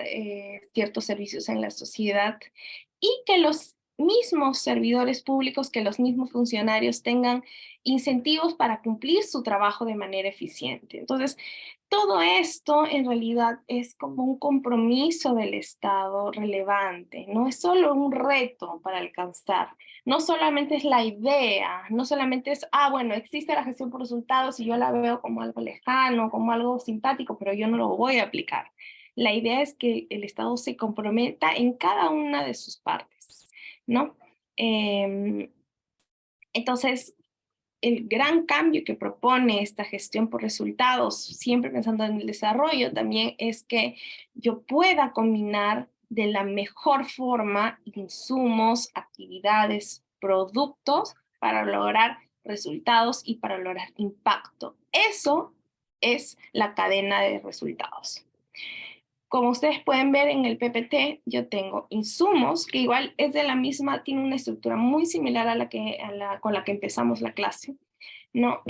ciertos servicios en la sociedad y que los mismos servidores públicos, que los mismos funcionarios tengan incentivos para cumplir su trabajo de manera eficiente. Entonces, todo esto en realidad es como un compromiso del Estado relevante, no es solo un reto para alcanzar, no solamente es la idea, no solamente es, bueno, existe la gestión por resultados y yo la veo como algo lejano, como algo simpático, pero yo no lo voy a aplicar. La idea es que el Estado se comprometa en cada una de sus partes, ¿no? Entonces, el gran cambio que propone esta gestión por resultados, siempre pensando en el desarrollo, también es que yo pueda combinar de la mejor forma insumos, actividades, productos para lograr resultados y para lograr impacto. Eso es la cadena de resultados. Como ustedes pueden ver en el PPT, yo tengo insumos, que igual es de la misma, tiene una estructura muy similar a con la que empezamos la clase, ¿no?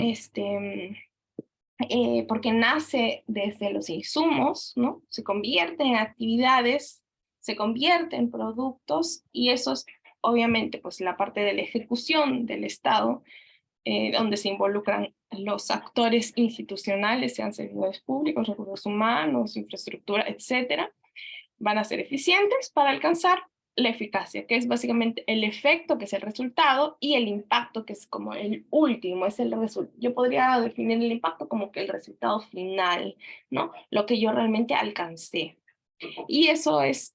Porque nace desde los insumos, ¿no? Se convierte en actividades, se convierte en productos, y eso es obviamente pues la parte de la ejecución del Estado, donde se involucran los actores institucionales, sean servidores públicos, recursos humanos, infraestructura, etcétera, van a ser eficientes para alcanzar la eficacia, que es básicamente el efecto, que es el resultado, y el impacto, que es como el último, es el resultado. Yo podría definir el impacto como que el resultado final, ¿no? Lo que yo realmente alcancé. Y eso es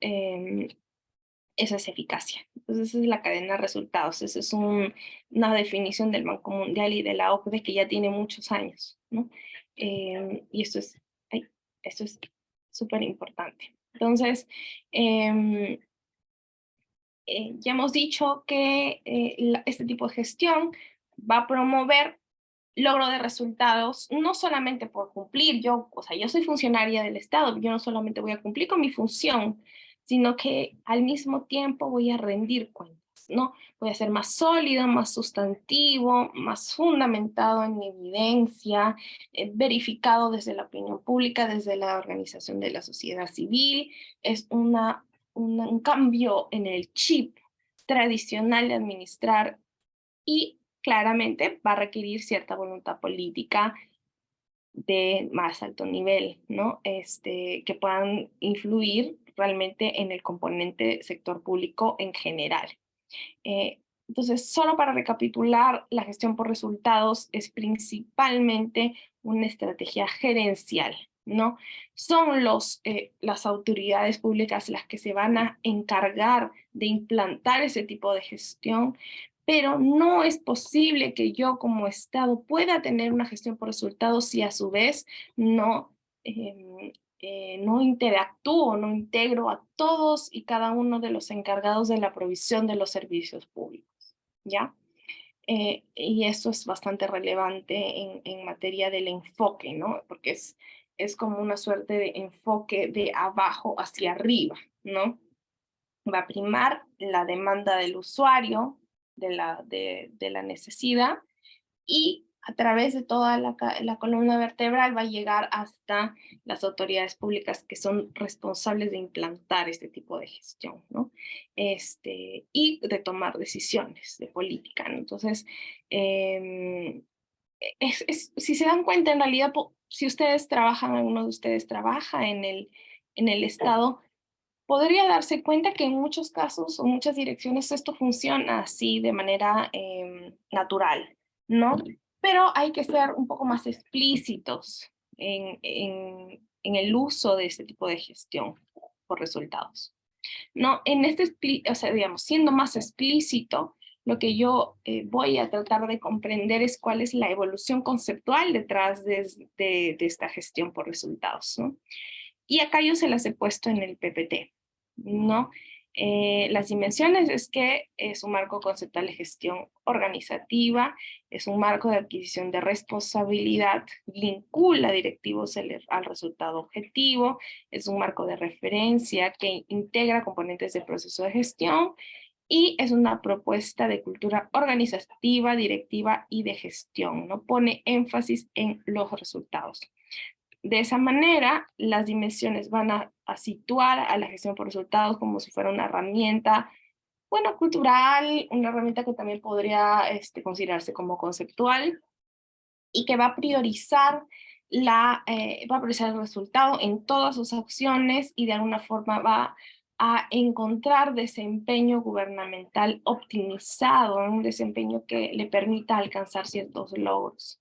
eficacia. Entonces, esa es la cadena de resultados. Esa es una definición del Banco Mundial y de la OCDE que ya tiene muchos años, ¿no? Y esto es súper importante. Entonces, ya hemos dicho que este tipo de gestión va a promover logro de resultados, no solamente por cumplir, o sea, yo soy funcionaria del Estado, yo no solamente voy a cumplir con mi función, sino que al mismo tiempo voy a rendir cuentas, ¿no? Voy a ser más sólido, más sustantivo, más fundamentado en evidencia, verificado desde la opinión pública, desde la organización de la sociedad civil. Es un cambio en el chip tradicional de administrar, y claramente va a requerir cierta voluntad política de más alto nivel, ¿no? Que puedan influir realmente en el componente sector público en general. Entonces, solo para recapitular, la gestión por resultados es principalmente una estrategia gerencial, ¿no? Son las autoridades públicas las que se van a encargar de implantar ese tipo de gestión, pero no es posible que yo como Estado pueda tener una gestión por resultados si a su vez no interactúo, no integro a todos y cada uno de los encargados de la provisión de los servicios públicos, ¿ya? Y eso es bastante relevante en materia del enfoque, ¿no? Porque es como una suerte de enfoque de abajo hacia arriba, ¿no? Va a primar la demanda del usuario, de la necesidad, y a través de toda la columna vertebral va a llegar hasta las autoridades públicas que son responsables de implantar este tipo de gestión, ¿no? Y de tomar decisiones de política, ¿no? Entonces, em, si se dan cuenta, en realidad, si ustedes trabajan, alguno de ustedes trabaja en el Estado, podría darse cuenta que en muchos casos o muchas direcciones esto funciona así de manera natural, ¿no? Pero hay que ser un poco más explícitos en el uso de este tipo de gestión por resultados. ¿No? O sea, digamos, siendo más explícito, lo que yo voy a tratar de comprender es cuál es la evolución conceptual detrás de esta gestión por resultados, ¿no? Y acá yo se las he puesto en el PPT, ¿no? Las dimensiones es que es un marco conceptual de gestión organizativa, es un marco de adquisición de responsabilidad, vincula directivos al resultado objetivo, es un marco de referencia que integra componentes del proceso de gestión y es una propuesta de cultura organizativa, directiva y de gestión, ¿no? Pone énfasis en los resultados. De esa manera, las dimensiones van a situar a la gestión por resultados como si fuera una herramienta, bueno, cultural, una herramienta que también podría considerarse como conceptual y que va a priorizar va a priorizar el resultado en todas sus acciones y de alguna forma va a encontrar desempeño gubernamental optimizado, un desempeño que le permita alcanzar ciertos logros.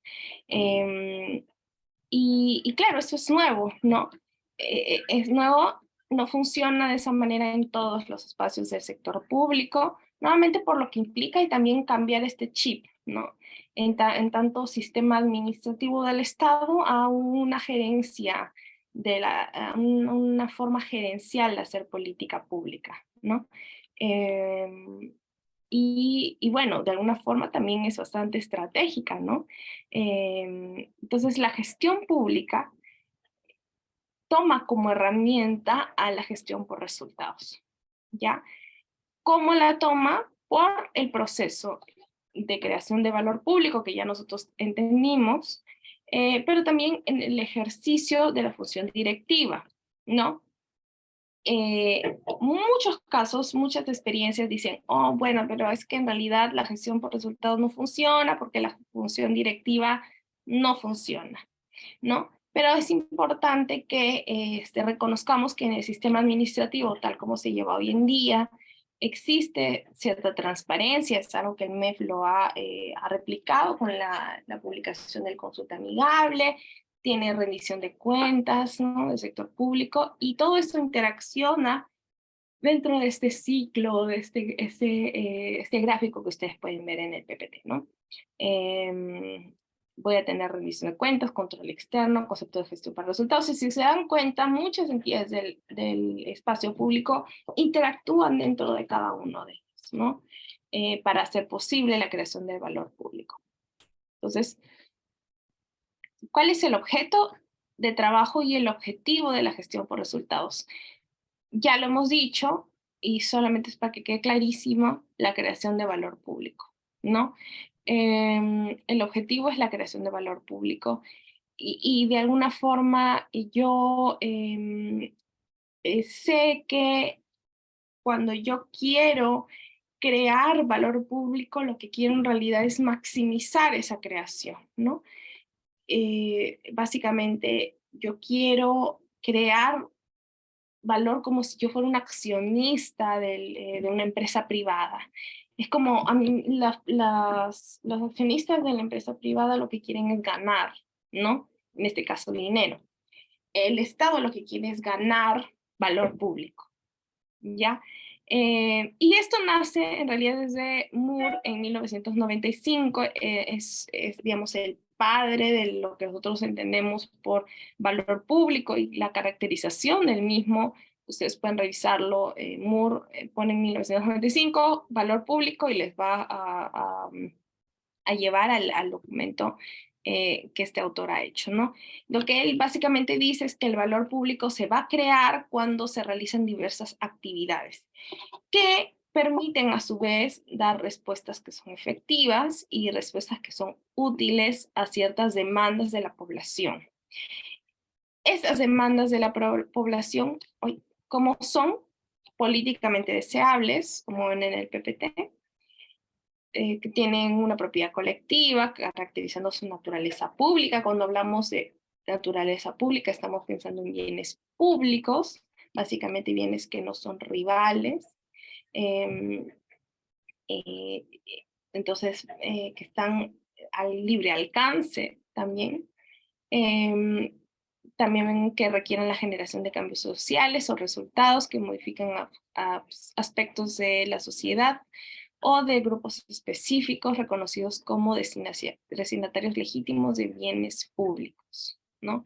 Y claro, eso es nuevo, ¿no? Es nuevo, no funciona de esa manera en todos los espacios del sector público, nuevamente por lo que implica y también cambiar este chip, ¿no? En tanto sistema administrativo del Estado a una gerencia, a una forma gerencial de hacer política pública, ¿no? Y bueno, de alguna forma también es bastante estratégica, ¿no? Entonces, la gestión pública toma como herramienta a la gestión por resultados, ¿ya? ¿Cómo la toma? Por el proceso de creación de valor público que ya nosotros entendimos, pero también en el ejercicio de la función directiva, ¿no? Muchos casos, muchas experiencias dicen, oh, bueno, pero es que en realidad la gestión por resultados no funciona porque la función directiva no funciona, ¿no? Pero es importante que reconozcamos que en el sistema administrativo, tal como se lleva hoy en día, existe cierta transparencia, es algo que el MEF ha replicado con la publicación del consulta amigable, tiene rendición de cuentas, ¿no? Del sector público, y todo esto interacciona dentro de este ciclo, de este gráfico que ustedes pueden ver en el PPT, ¿no? Eh, Voy a tener rendición de cuentas, control externo, concepto de gestión para resultados. Y si se dan cuenta, muchas entidades del espacio público interactúan dentro de cada uno de ellos, ¿no? Para hacer posible la creación del valor público. Entonces, ¿cuál es el objeto de trabajo y el objetivo de la gestión por resultados? Ya lo hemos dicho, y solamente es para que quede clarísimo, la creación de valor público, ¿no? El objetivo es la creación de valor público y de alguna forma yo sé que cuando yo quiero crear valor público, lo que quiero en realidad es maximizar esa creación, ¿no? Básicamente, yo quiero crear valor como si yo fuera un accionista de una empresa privada. Es como a mí, los accionistas de la empresa privada lo que quieren es ganar, ¿no? En este caso, dinero. El Estado lo que quiere es ganar valor público, ¿ya? Y esto nace en realidad desde Moore en 1995, digamos, el padre de lo que nosotros entendemos por valor público y la caracterización del mismo. Ustedes pueden revisarlo. Moore pone en 1995 valor público y les va a llevar al documento que este autor ha hecho, ¿no? Lo que él básicamente dice es que el valor público se va a crear cuando se realizan diversas actividades que permiten a su vez dar respuestas que son efectivas y respuestas que son útiles a ciertas demandas de la población. Estas demandas de la población, como son políticamente deseables, como en el PPT, que tienen una propiedad colectiva, caracterizando su naturaleza pública. Cuando hablamos de naturaleza pública, estamos pensando en bienes públicos, básicamente bienes que no son rivales, eh, eh, entonces que están al libre alcance también. También que requieren la generación de cambios sociales o resultados que modifican aspectos de la sociedad o de grupos específicos reconocidos como destinatarios legítimos de bienes públicos, ¿no?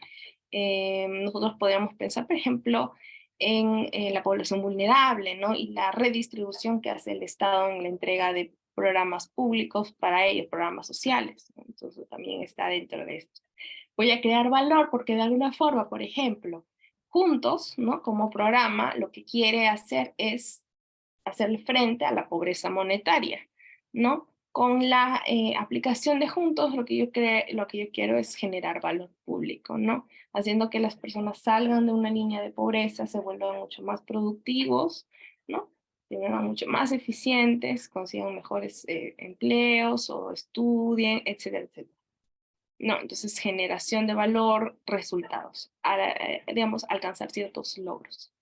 Nosotros podríamos pensar, por ejemplo, en la población vulnerable, ¿no? Y la redistribución que hace el Estado en la entrega de programas públicos para ellos, programas sociales, ¿no? Entonces también está dentro de esto. Voy a crear valor porque de alguna forma, por ejemplo, Juntos, ¿no? Como programa, lo que quiere hacer es hacerle frente a la pobreza monetaria, ¿no? Con la aplicación de Juntos, lo que yo quiero es generar valor público, ¿no? Haciendo que las personas salgan de una línea de pobreza, se vuelvan mucho más productivos, ¿no? Se vuelvan mucho más eficientes, consigan mejores empleos o estudien, etcétera, etcétera. No, entonces generación de valor, resultados, digamos, alcanzar ciertos logros.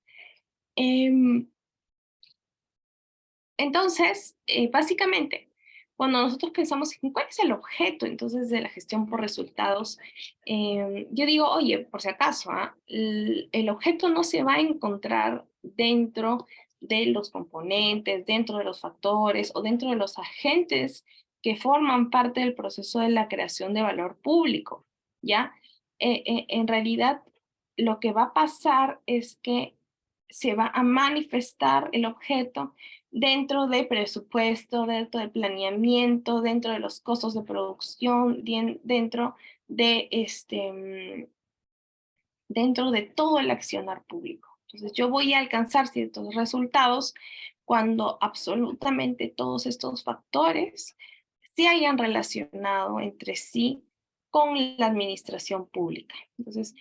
Entonces, básicamente, cuando nosotros pensamos en cuál es el objeto entonces de la gestión por resultados, yo digo, oye, por si acaso, el objeto no se va a encontrar dentro de los componentes, dentro de los factores o dentro de los agentes que forman parte del proceso de la creación de valor público, ¿ya? En realidad, lo que va a pasar es que se va a manifestar el objeto dentro de presupuesto, dentro del planeamiento, dentro de los costos de producción, dentro de, dentro de todo el accionar público. Entonces, yo voy a alcanzar ciertos resultados cuando absolutamente todos estos factores se hayan relacionado entre sí con la administración pública. Entonces,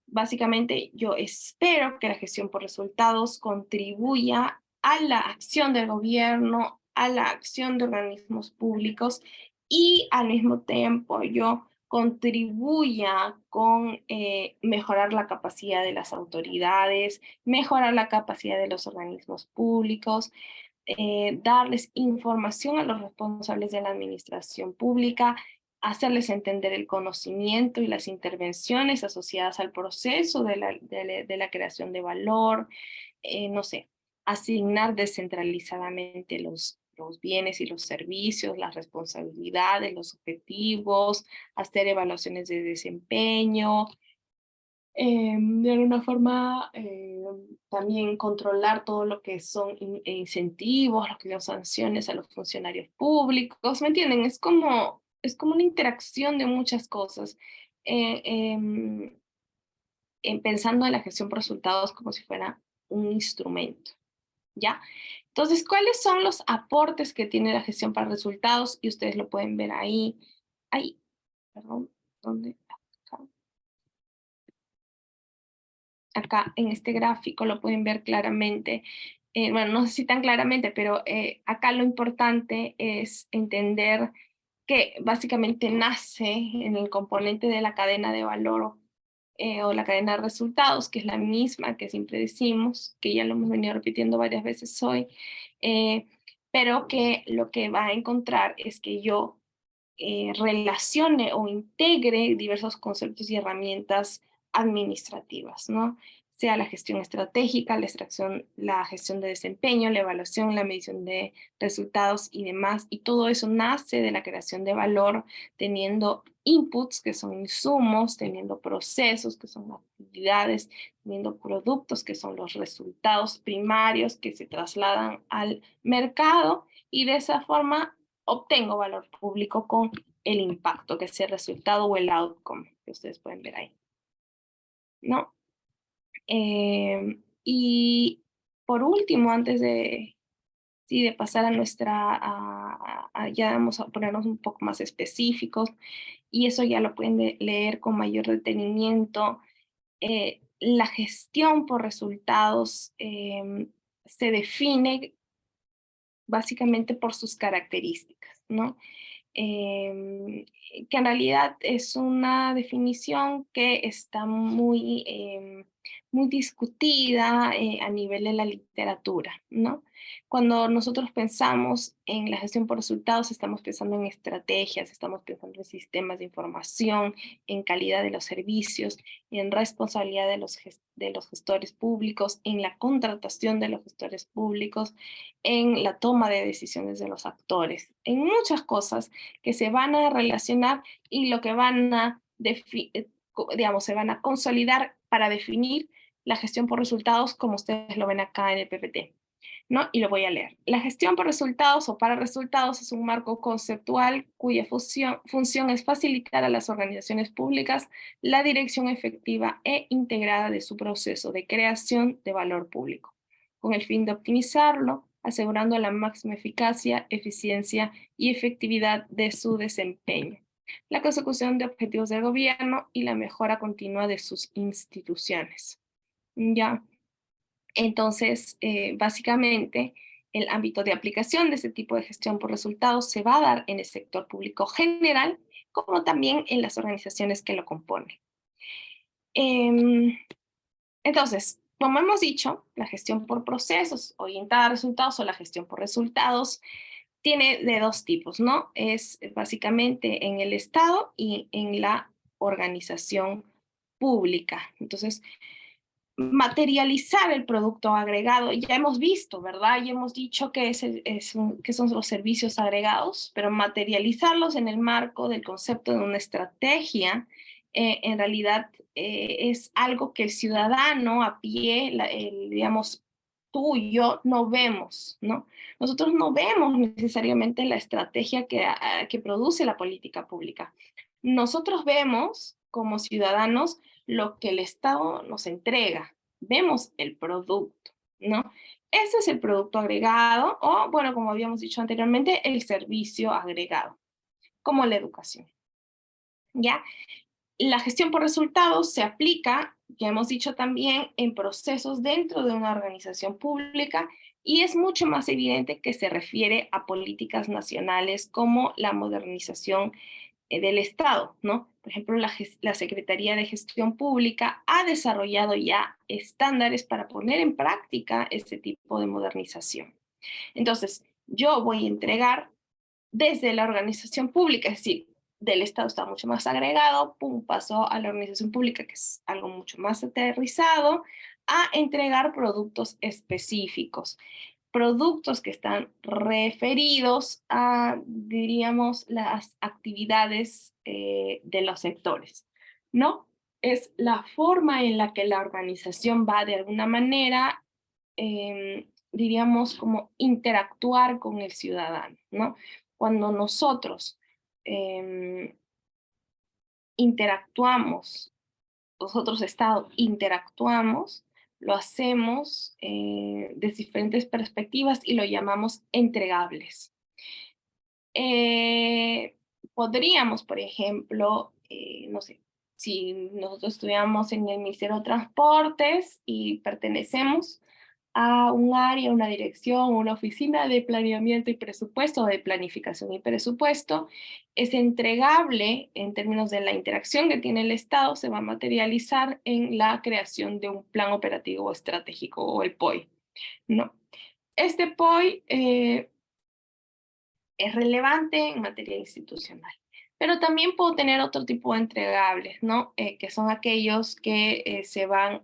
básicamente yo espero que la gestión por resultados contribuya a la acción del gobierno, a la acción de organismos públicos y al mismo tiempo yo contribuya con mejorar la capacidad de las autoridades, mejorar la capacidad de los organismos públicos, darles información a los responsables de la administración pública, hacerles entender el conocimiento y las intervenciones asociadas al proceso de la creación de valor, no sé, asignar descentralizadamente los bienes y los servicios, las responsabilidades, los objetivos, hacer evaluaciones de desempeño, de alguna forma también controlar todo lo que son incentivos, lo que son sanciones a los funcionarios públicos, ¿me entienden? Es como una interacción de muchas cosas, eh, em, pensando en la gestión por resultados como si fuera un instrumento, ¿ya? Entonces, ¿cuáles son los aportes que tiene la gestión para resultados? Y ustedes lo pueden ver ahí, perdón, ¿dónde? Acá en este gráfico lo pueden ver claramente. Bueno, no sé si tan claramente, pero acá lo importante es entender que básicamente nace en el componente de la cadena de valor o la cadena de resultados, que es la misma que siempre decimos, que ya lo hemos venido repitiendo varias veces hoy, eh, pero que lo que va a encontrar es que yo relacione o integre diversos conceptos y herramientas administrativas, ¿no? Sea la gestión estratégica, la gestión de desempeño, la evaluación, la medición de resultados y demás. Y todo eso nace de la creación de valor, teniendo inputs, que son insumos, teniendo procesos, que son actividades, teniendo productos, que son los resultados primarios que se trasladan al mercado. Y de esa forma obtengo valor público con el impacto, que es el resultado o el outcome, que ustedes pueden ver ahí, ¿no? Y por último, antes de ¿sí? De pasar a ya vamos a ponernos un poco más específicos, y eso ya lo pueden leer con mayor detenimiento. La gestión por resultados se define básicamente por sus características, ¿no? em, que en realidad es una definición que está muy discutida a nivel de la literatura, ¿no? Cuando nosotros pensamos en la gestión por resultados, estamos pensando en estrategias, estamos pensando en sistemas de información, en calidad de los servicios, en responsabilidad de los gestores públicos, en la contratación de los gestores públicos, en la toma de decisiones de los actores, en muchas cosas que se van a relacionar y lo que van a, digamos, se van a consolidar para definir la gestión por resultados, como ustedes lo ven acá en el PPT, ¿no? Y lo voy a leer. La gestión por resultados o para resultados es un marco conceptual cuya función es facilitar a las organizaciones públicas la dirección efectiva e integrada de su proceso de creación de valor público, con el fin de optimizarlo, asegurando la máxima eficacia, eficiencia y efectividad de su desempeño, la consecución de objetivos del gobierno y la mejora continua de sus instituciones. ¿Ya? Entonces, básicamente, el ámbito de aplicación de este tipo de gestión por resultados se va a dar en el sector público general, como también en las organizaciones que lo componen. Em, entonces, como hemos dicho, la gestión por procesos orientada a resultados o la gestión por resultados tiene de dos tipos, ¿no? Es básicamente en el Estado y en la organización pública. Entonces, materializar el producto agregado, ya hemos visto, ¿verdad? Ya hemos dicho que, que son los servicios agregados, pero materializarlos en el marco del concepto de una estrategia, en realidad es algo que el ciudadano a pie, digamos, tú y yo no vemos, ¿no? Nosotros no vemos necesariamente la estrategia que produce la política pública. Nosotros vemos como ciudadanos lo que el Estado nos entrega. Vemos el producto, ¿no? Ese es el producto agregado o, bueno, como habíamos dicho anteriormente, el servicio agregado, como la educación, ¿ya? La gestión por resultados se aplica, ya hemos dicho también, en procesos dentro de una organización pública y es mucho más evidente que se refiere a políticas nacionales como la modernización del Estado, ¿no? Por ejemplo, la Secretaría de Gestión Pública ha desarrollado ya estándares para poner en práctica este tipo de modernización. Entonces, yo voy a entregar desde la organización pública, es decir, del Estado está mucho más agregado, pum, pasó a la organización pública, que es algo mucho más aterrizado, a entregar productos específicos, productos que están referidos a, diríamos, las actividades de los sectores, ¿no? Es la forma en la que la organización va de alguna manera, diríamos, como interactuar con el ciudadano, ¿no? Cuando nosotros eh, interactuamos, nosotros Estado interactuamos, lo hacemos de diferentes perspectivas y lo llamamos entregables. Eh, Podríamos, por ejemplo, no sé, si nosotros estudiamos en el Ministerio de Transportes y pertenecemos a un área, una dirección, una oficina de planeamiento y presupuesto, de planificación y presupuesto, es entregable en términos de la interacción que tiene el Estado, se va a materializar en la creación de un plan operativo estratégico o el POI, ¿no? Este POI es relevante en materia institucional. Pero también puedo tener otro tipo de entregables, ¿no? Que son aquellos que se van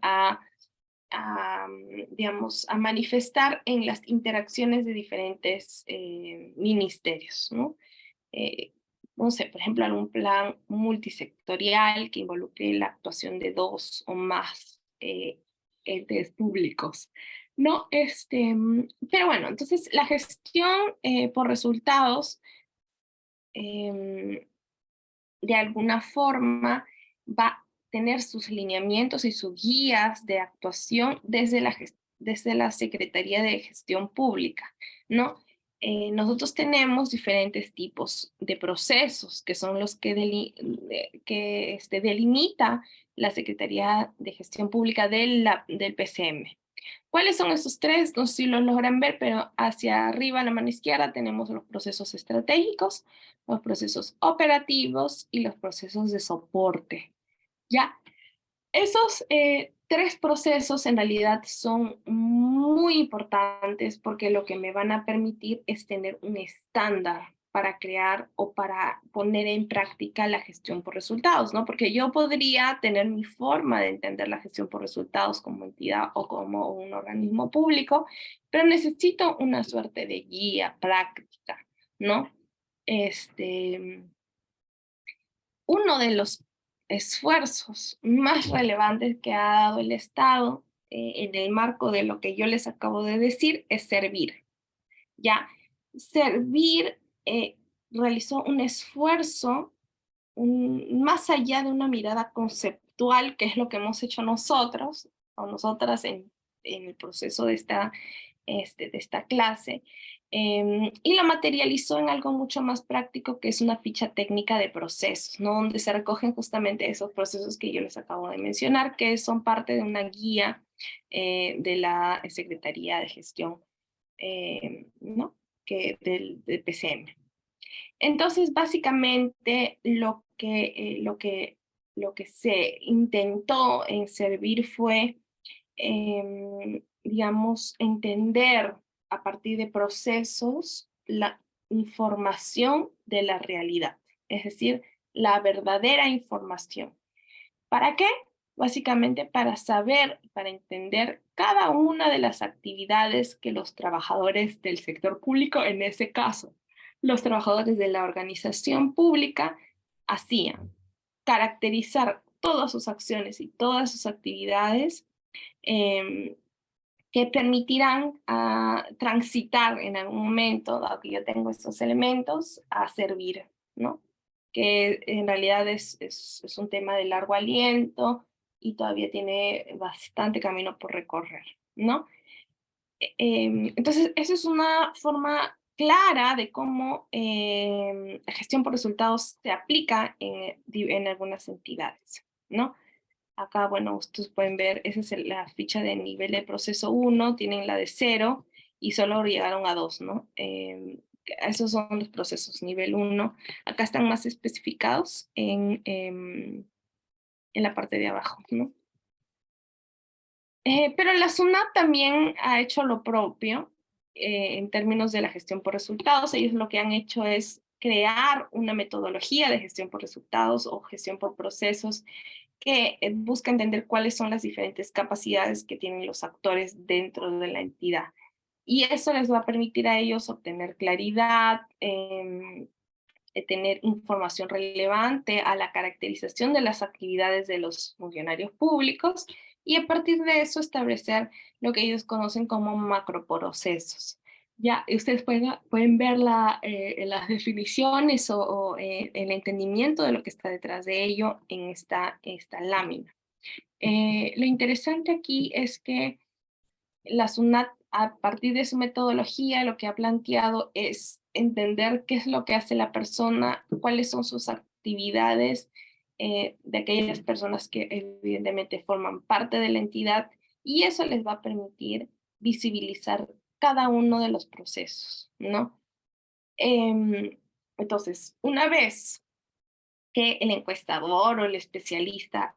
digamos, a manifestar en las interacciones de diferentes ministerios, ¿no? Eh, no sé, por ejemplo, algún plan multisectorial que involucre la actuación de dos o más entes públicos. No, pero bueno, entonces la gestión por resultados eh, de alguna forma va a tener sus lineamientos y sus guías de actuación desde la desde la Secretaría de Gestión Pública, ¿no? Nosotros tenemos diferentes tipos de procesos que son los que, delimita la Secretaría de Gestión Pública del PCM. ¿Cuáles son esos tres? No sé si los logran ver, pero hacia arriba, a la mano izquierda, tenemos los procesos estratégicos, los procesos operativos y los procesos de soporte. ¿Ya? Esos tres procesos en realidad son muy importantes porque lo que me van a permitir es tener un estándar para crear o para poner en práctica la gestión por resultados, ¿no? Porque yo podría tener mi forma de entender la gestión por resultados como entidad o como un organismo público, pero necesito una suerte de guía práctica, ¿no? Este, Uno de los esfuerzos más relevantes que ha dado el Estado en el marco de lo que yo les acabo de decir es Servir. Ya, Servir realizó un esfuerzo más allá de una mirada conceptual, que es lo que hemos hecho nosotros o nosotras en el proceso de esta clase, y lo materializó en algo mucho más práctico, que es una ficha técnica de procesos, ¿no? Donde se recogen justamente esos procesos que yo les acabo de mencionar, que son parte de una guía de la Secretaría de Gestión, ¿no? Del PCM. Entonces, básicamente, lo que se intentó en Servir fue, digamos, entender a partir de procesos la información de la realidad, es decir, la verdadera información. ¿Para qué? Básicamente para saber, para entender cada una de las actividades que los trabajadores del sector público, en ese caso, los trabajadores de la organización pública, hacían. Caracterizar todas sus acciones y todas sus actividades eh, que permitirán transitar en algún momento, dado que yo tengo estos elementos, a servir, ¿no? Que en realidad es un tema de largo aliento y todavía tiene bastante camino por recorrer, ¿no? Entonces, esa es una forma clara de cómo la gestión por resultados se aplica en algunas entidades, ¿no? Acá, bueno, ustedes pueden ver, esa es la ficha de nivel de proceso 1, tienen la de 0 y solo llegaron a 2, ¿no? Esos son los procesos nivel 1. Acá están más especificados en la parte de abajo, ¿no? Pero la SUNAT también ha hecho lo propio en términos de la gestión por resultados. Ellos lo que han hecho es crear una metodología de gestión por resultados o gestión por procesos que busca entender cuáles son las diferentes capacidades que tienen los actores dentro de la entidad. Y eso les va a permitir a ellos obtener claridad, tener información relevante a la caracterización de las actividades de los funcionarios públicos y a partir de eso establecer lo que ellos conocen como macroprocesos. Ya, ustedes pueden ver las definiciones o el entendimiento de lo que está detrás de ello en esta lámina. Lo interesante aquí es que la SUNAT, a partir de su metodología, lo que ha planteado es entender qué es lo que hace la persona, cuáles son sus actividades de aquellas personas que evidentemente forman parte de la entidad, y eso les va a permitir visibilizar cada uno de los procesos, ¿no? Entonces, una vez que el encuestador o el especialista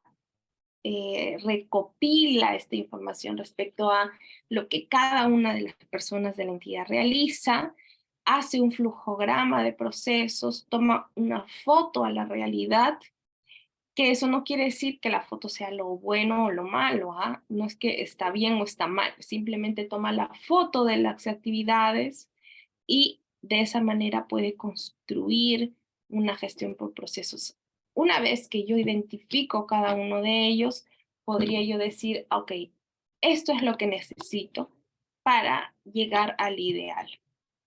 recopila esta información respecto a lo que cada una de las personas de la entidad realiza, hace un flujograma de procesos, toma una foto a la realidad, que eso no quiere decir que la foto sea lo bueno o lo malo, ¿ah? No es que está bien o está mal, simplemente toma la foto de las actividades y de esa manera puede construir una gestión por procesos. Una vez que yo identifico cada uno de ellos, podría yo decir, ok, esto es lo que necesito para llegar al ideal.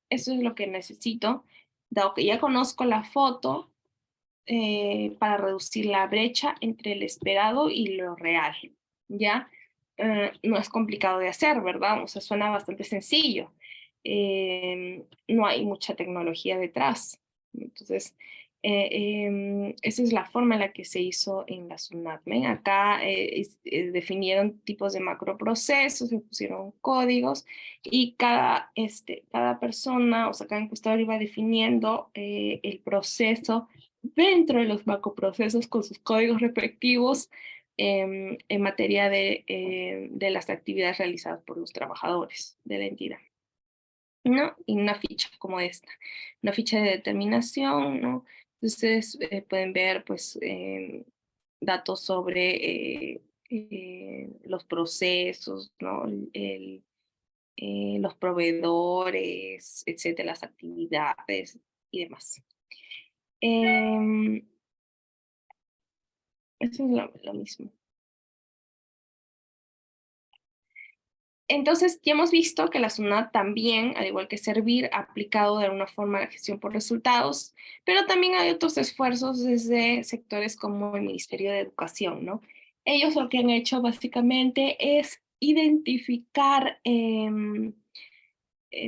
Eso es lo que necesito, dado que ya conozco la foto, para reducir la brecha entre el esperado y lo real, ¿ya? no es complicado de hacer, ¿verdad? O sea, suena bastante sencillo. No hay mucha tecnología detrás. Entonces, esa es la forma en la que se hizo en la SUNATME. Acá definieron tipos de macroprocesos, se pusieron códigos y cada persona, o sea, cada encuestador iba definiendo el proceso dentro de los macroprocesos con sus códigos respectivos en materia de las actividades realizadas por los trabajadores de la entidad, ¿no? Y una ficha como esta, una ficha de determinación, ¿no? Ustedes pueden ver, pues, datos sobre los procesos, ¿no? Los proveedores, etcétera, las actividades y demás. Em, Eso es lo mismo. Entonces, ya hemos visto que la SUNAT también, al igual que Servir, ha aplicado de alguna forma la gestión por resultados, pero también hay otros esfuerzos desde sectores como el Ministerio de Educación, ¿no? Ellos lo que han hecho básicamente es identificar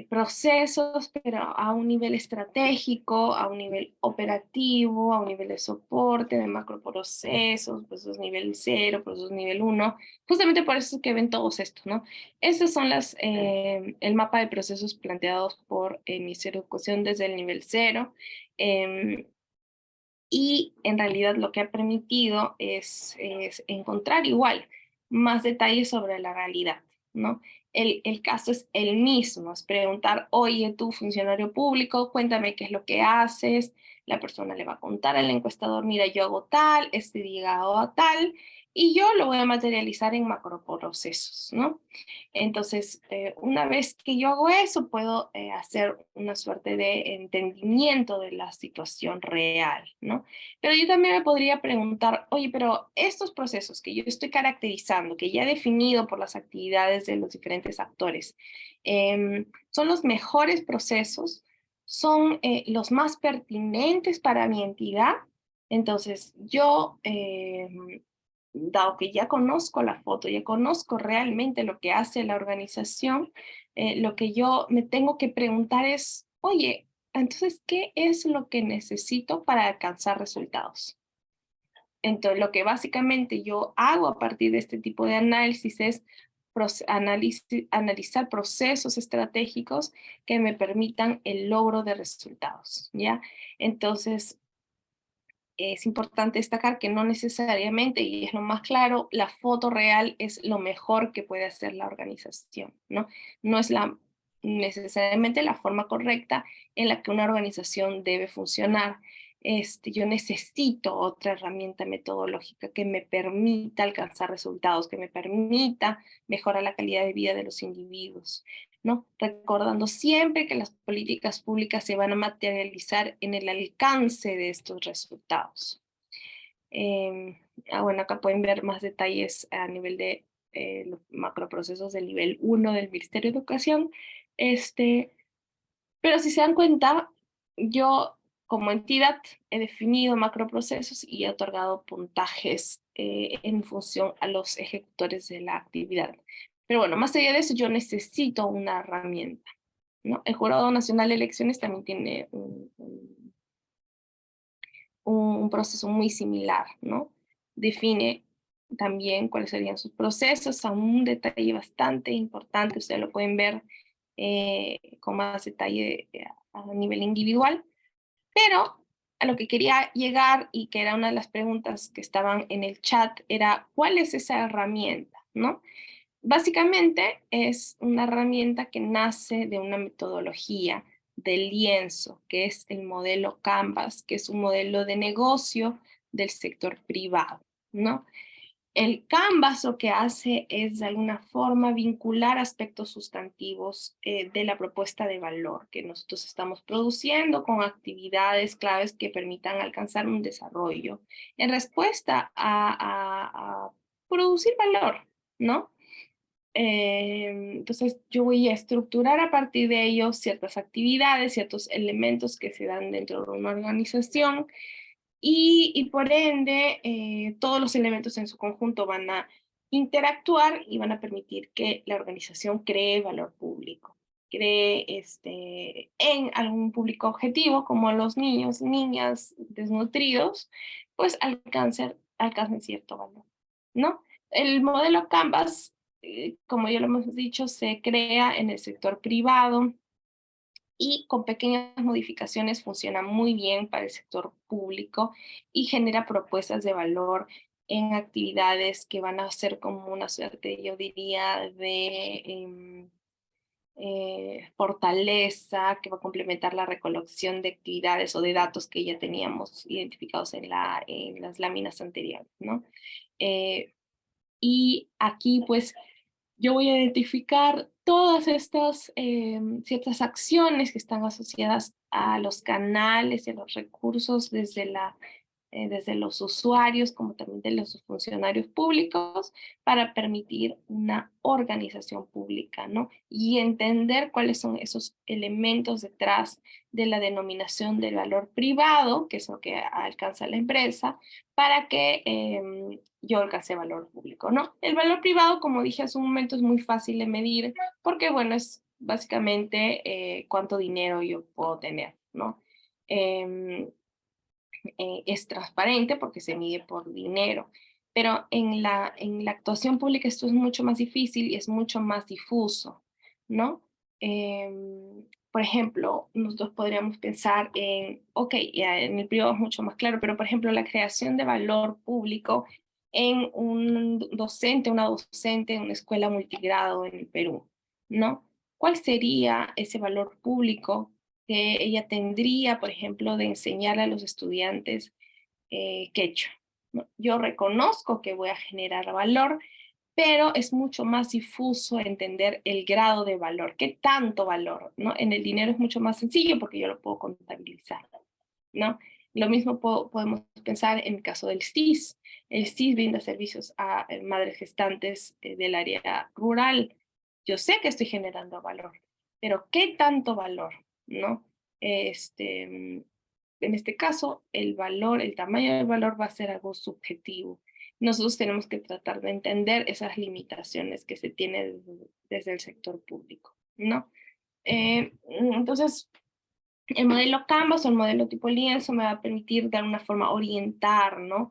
procesos, pero a un nivel estratégico, a un nivel operativo, a un nivel de soporte, de macroprocesos, procesos nivel 0, procesos nivel 1, justamente por eso es que ven todos estos, ¿no? Estos son el mapa de procesos planteados por el Ministerio de Educación desde el nivel 0. Y en realidad lo que ha permitido es encontrar igual más detalles sobre la realidad, ¿no? El caso es el mismo, es preguntar, oye, tú funcionario público, cuéntame qué es lo que haces, la persona le va a contar al encuestador, mira, yo hago tal, este día hago tal, y yo lo voy a materializar en macroprocesos, ¿no? Entonces, una vez que yo hago eso, puedo hacer una suerte de entendimiento de la situación real, ¿no? Pero yo también me podría preguntar, oye, pero estos procesos que yo estoy caracterizando, que ya he definido por las actividades de los diferentes actores, ¿son los mejores procesos? ¿Son los más pertinentes para mi entidad? Entonces, yo, dado que ya conozco la foto, ya conozco realmente lo que hace la organización, lo que yo me tengo que preguntar es, oye, entonces, ¿qué es lo que necesito para alcanzar resultados? Entonces, lo que básicamente yo hago a partir de este tipo de análisis es analizar procesos estratégicos que me permitan el logro de resultados, ¿ya? Entonces, es importante destacar que no necesariamente, y es lo más claro, la foto real es lo mejor que puede hacer la organización, ¿no? No es necesariamente la forma correcta en la que una organización debe funcionar. Yo necesito otra herramienta metodológica que me permita alcanzar resultados, que me permita mejorar la calidad de vida de los individuos, ¿no? Recordando siempre que las políticas públicas se van a materializar en el alcance de estos resultados. Bueno, acá pueden ver más detalles a nivel de los macroprocesos del nivel 1 del Ministerio de Educación. Pero si se dan cuenta, yo como entidad he definido macroprocesos y he otorgado puntajes en función a los ejecutores de la actividad. Pero bueno, más allá de eso, yo necesito una herramienta, ¿no? El Jurado Nacional de Elecciones también tiene un proceso muy similar, ¿no? Define también cuáles serían sus procesos a un detalle bastante importante, ustedes lo pueden ver con más detalle a nivel individual, pero a lo que quería llegar y que era una de las preguntas que estaban en el chat era, ¿cuál es esa herramienta? ¿No? Básicamente es una herramienta que nace de una metodología del lienzo, que es el modelo Canvas, que es un modelo de negocio del sector privado, ¿no? El Canvas lo que hace es de alguna forma vincular aspectos sustantivos de la propuesta de valor que nosotros estamos produciendo con actividades claves que permitan alcanzar un desarrollo en respuesta a producir valor, ¿no? Entonces yo voy a estructurar a partir de ello ciertas actividades, ciertos elementos que se dan dentro de una organización y por ende todos los elementos en su conjunto van a interactuar y van a permitir que la organización cree valor público, cree en algún público objetivo, como los niños y niñas desnutridos, pues alcancen cierto valor, ¿no? El modelo Canvas, como ya lo hemos dicho, se crea en el sector privado y con pequeñas modificaciones funciona muy bien para el sector público y genera propuestas de valor en actividades que van a ser como una suerte, yo diría, de fortaleza, que va a complementar la recolección de actividades o de datos que ya teníamos identificados en las láminas anteriores, ¿no? Eh, y aquí, pues, yo voy a identificar todas estas ciertas acciones que están asociadas a los canales y a los recursos desde los usuarios como también de los funcionarios públicos para permitir una organización pública, ¿no? Y entender cuáles son esos elementos detrás de la denominación del valor privado, que es lo que alcanza la empresa, para que yo alcance valor público, ¿no? El valor privado, como dije hace un momento, es muy fácil de medir porque, bueno, es básicamente cuánto dinero yo puedo tener, ¿no? Em, es transparente porque se mide por dinero, pero en la actuación pública esto es mucho más difícil y es mucho más difuso, ¿no? Por ejemplo, nosotros podríamos pensar en, ok, ya en el privado es mucho más claro, pero por ejemplo, la creación de valor público en un docente, una docente en una escuela multigrado en el Perú, ¿no? ¿Cuál sería ese valor público que ella tendría, por ejemplo, de enseñar a los estudiantes quechua, ¿no? Yo reconozco que voy a generar valor, pero es mucho más difuso entender el grado de valor, qué tanto valor, ¿no? En el dinero es mucho más sencillo porque yo lo puedo contabilizar, ¿no? Lo mismo podemos pensar en el caso del STIS. El STIS brinda servicios a madres gestantes del área rural. Yo sé que estoy generando valor, pero ¿qué tanto valor, no? En este caso, el valor, el tamaño del valor va a ser algo subjetivo. Nosotros tenemos que tratar de entender esas limitaciones que se tienen desde el sector público, ¿no? Entonces, el modelo Canvas o el modelo tipo lienzo me va a permitir de alguna forma orientar, ¿no?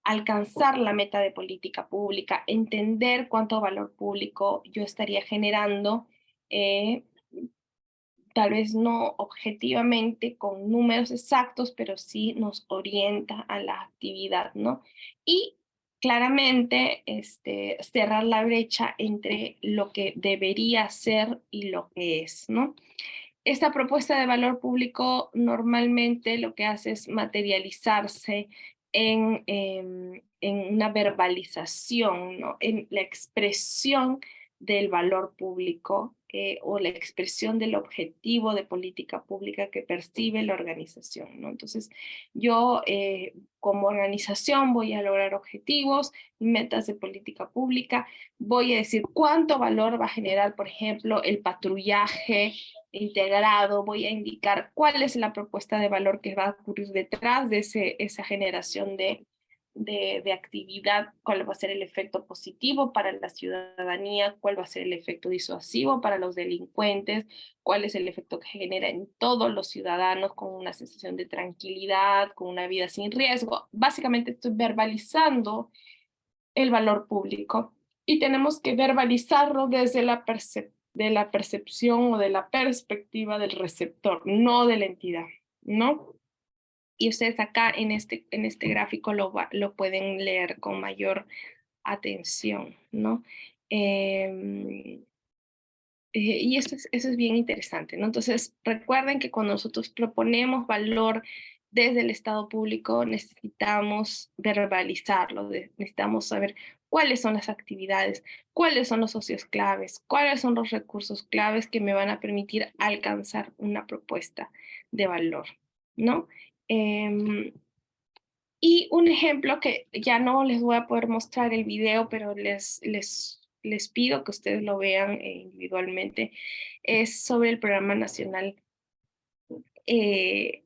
Alcanzar la meta de política pública, entender cuánto valor público yo estaría generando, eh, tal vez no objetivamente con números exactos, pero sí nos orienta a la actividad, ¿no? Y claramente cerrar la brecha entre lo que debería ser y lo que es, ¿no? Esta propuesta de valor público normalmente lo que hace es materializarse en una verbalización, ¿no? En la expresión del valor público o la expresión del objetivo de política pública que percibe la organización, ¿no? Entonces, yo como organización voy a lograr objetivos, metas de política pública, voy a decir cuánto valor va a generar, por ejemplo, el patrullaje integrado, voy a indicar cuál es la propuesta de valor que va a ocurrir detrás de esa generación de actividad, cuál va a ser el efecto positivo para la ciudadanía, cuál va a ser el efecto disuasivo para los delincuentes, cuál es el efecto que genera en todos los ciudadanos con una sensación de tranquilidad, con una vida sin riesgo. Básicamente estoy verbalizando el valor público y tenemos que verbalizarlo desde de la percepción o de la perspectiva del receptor, no de la entidad, ¿no? Y ustedes acá en este gráfico lo pueden leer con mayor atención, ¿no? Eh, y eso es bien interesante, ¿no? Entonces, recuerden que cuando nosotros proponemos valor desde el Estado público, necesitamos verbalizarlo, necesitamos saber cuáles son las actividades, cuáles son los socios claves, cuáles son los recursos claves que me van a permitir alcanzar una propuesta de valor, ¿no? Em, y un ejemplo que ya no les voy a poder mostrar el video, pero les pido que ustedes lo vean individualmente, es sobre el Programa Nacional eh,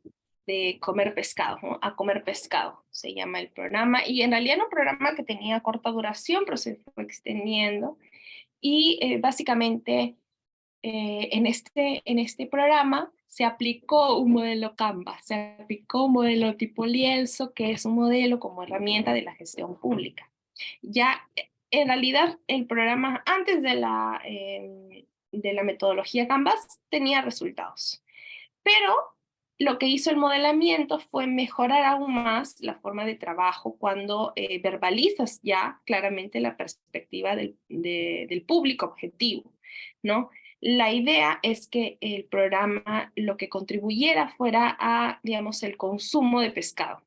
de comer pescado, ¿no? A comer pescado, se llama el programa, y en realidad era un programa que tenía corta duración, pero se fue extendiendo, y básicamente en este programa se aplicó un modelo Canvas, se aplicó un modelo tipo lienzo, que es un modelo como herramienta de la gestión pública. Ya, en realidad, el programa antes de la metodología Canvas tenía resultados, pero lo que hizo el modelamiento fue mejorar aún más la forma de trabajo cuando verbalizas ya claramente la perspectiva del público objetivo, ¿no? La idea es que el programa lo que contribuyera fuera a, digamos, el consumo de pescado,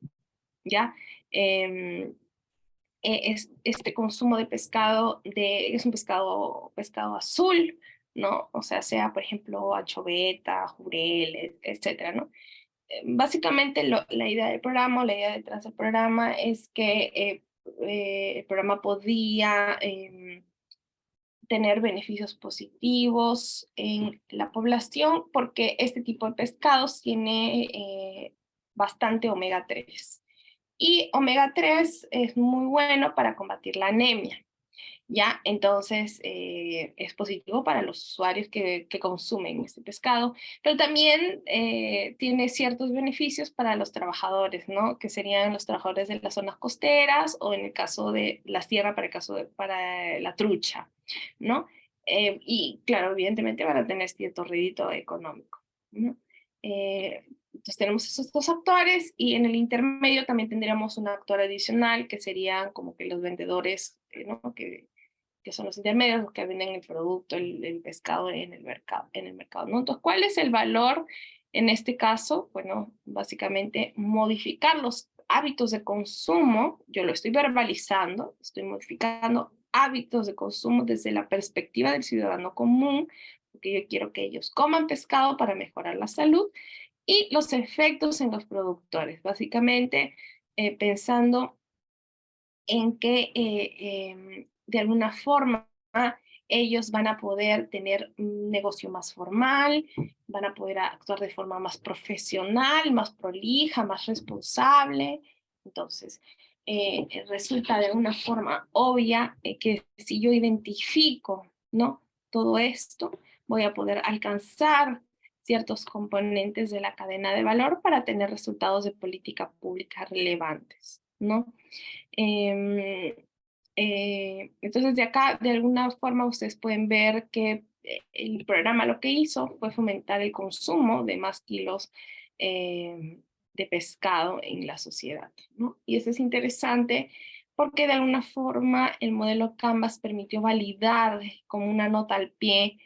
¿ya? Em, este consumo de pescado, es un pescado azul, ¿no? O sea, por ejemplo, anchoveta, jurel, etcétera, ¿no? Básicamente la idea del programa, o la idea detrás del programa es que el programa podía tener beneficios positivos en la población porque este tipo de pescados tiene bastante omega 3. Y omega 3 es muy bueno para combatir la anemia, ¿ya? Entonces es positivo para los usuarios que consumen este pescado, pero también tiene ciertos beneficios para los trabajadores, ¿no? Que serían los trabajadores de las zonas costeras o en el caso de la sierra para la trucha, ¿no? Y claro, evidentemente van a tener cierto rédito económico, ¿no? Entonces tenemos esos dos actores y en el intermedio también tendríamos un actor adicional que serían como que los vendedores, ¿no? Que son los intermedios los que venden el producto, el pescado en el mercado, ¿no? Entonces, ¿cuál es el valor en este caso? Bueno, básicamente modificar los hábitos de consumo, yo lo estoy verbalizando, estoy modificando hábitos de consumo desde la perspectiva del ciudadano común, porque yo quiero que ellos coman pescado para mejorar la salud, y los efectos en los productores, básicamente pensando en que de alguna forma ellos van a poder tener un negocio más formal, van a poder actuar de forma más profesional, más prolija, más responsable. Entonces, resulta de una forma obvia que si yo identifico, ¿no? Todo esto, voy a poder alcanzar ciertos componentes de la cadena de valor para tener resultados de política pública relevantes, ¿no? Em, entonces, de acá, de alguna forma, ustedes pueden ver que el programa lo que hizo fue fomentar el consumo de más kilos de pescado en la sociedad, ¿no? Y eso es interesante porque de alguna forma el modelo Canvas permitió validar como una nota al pie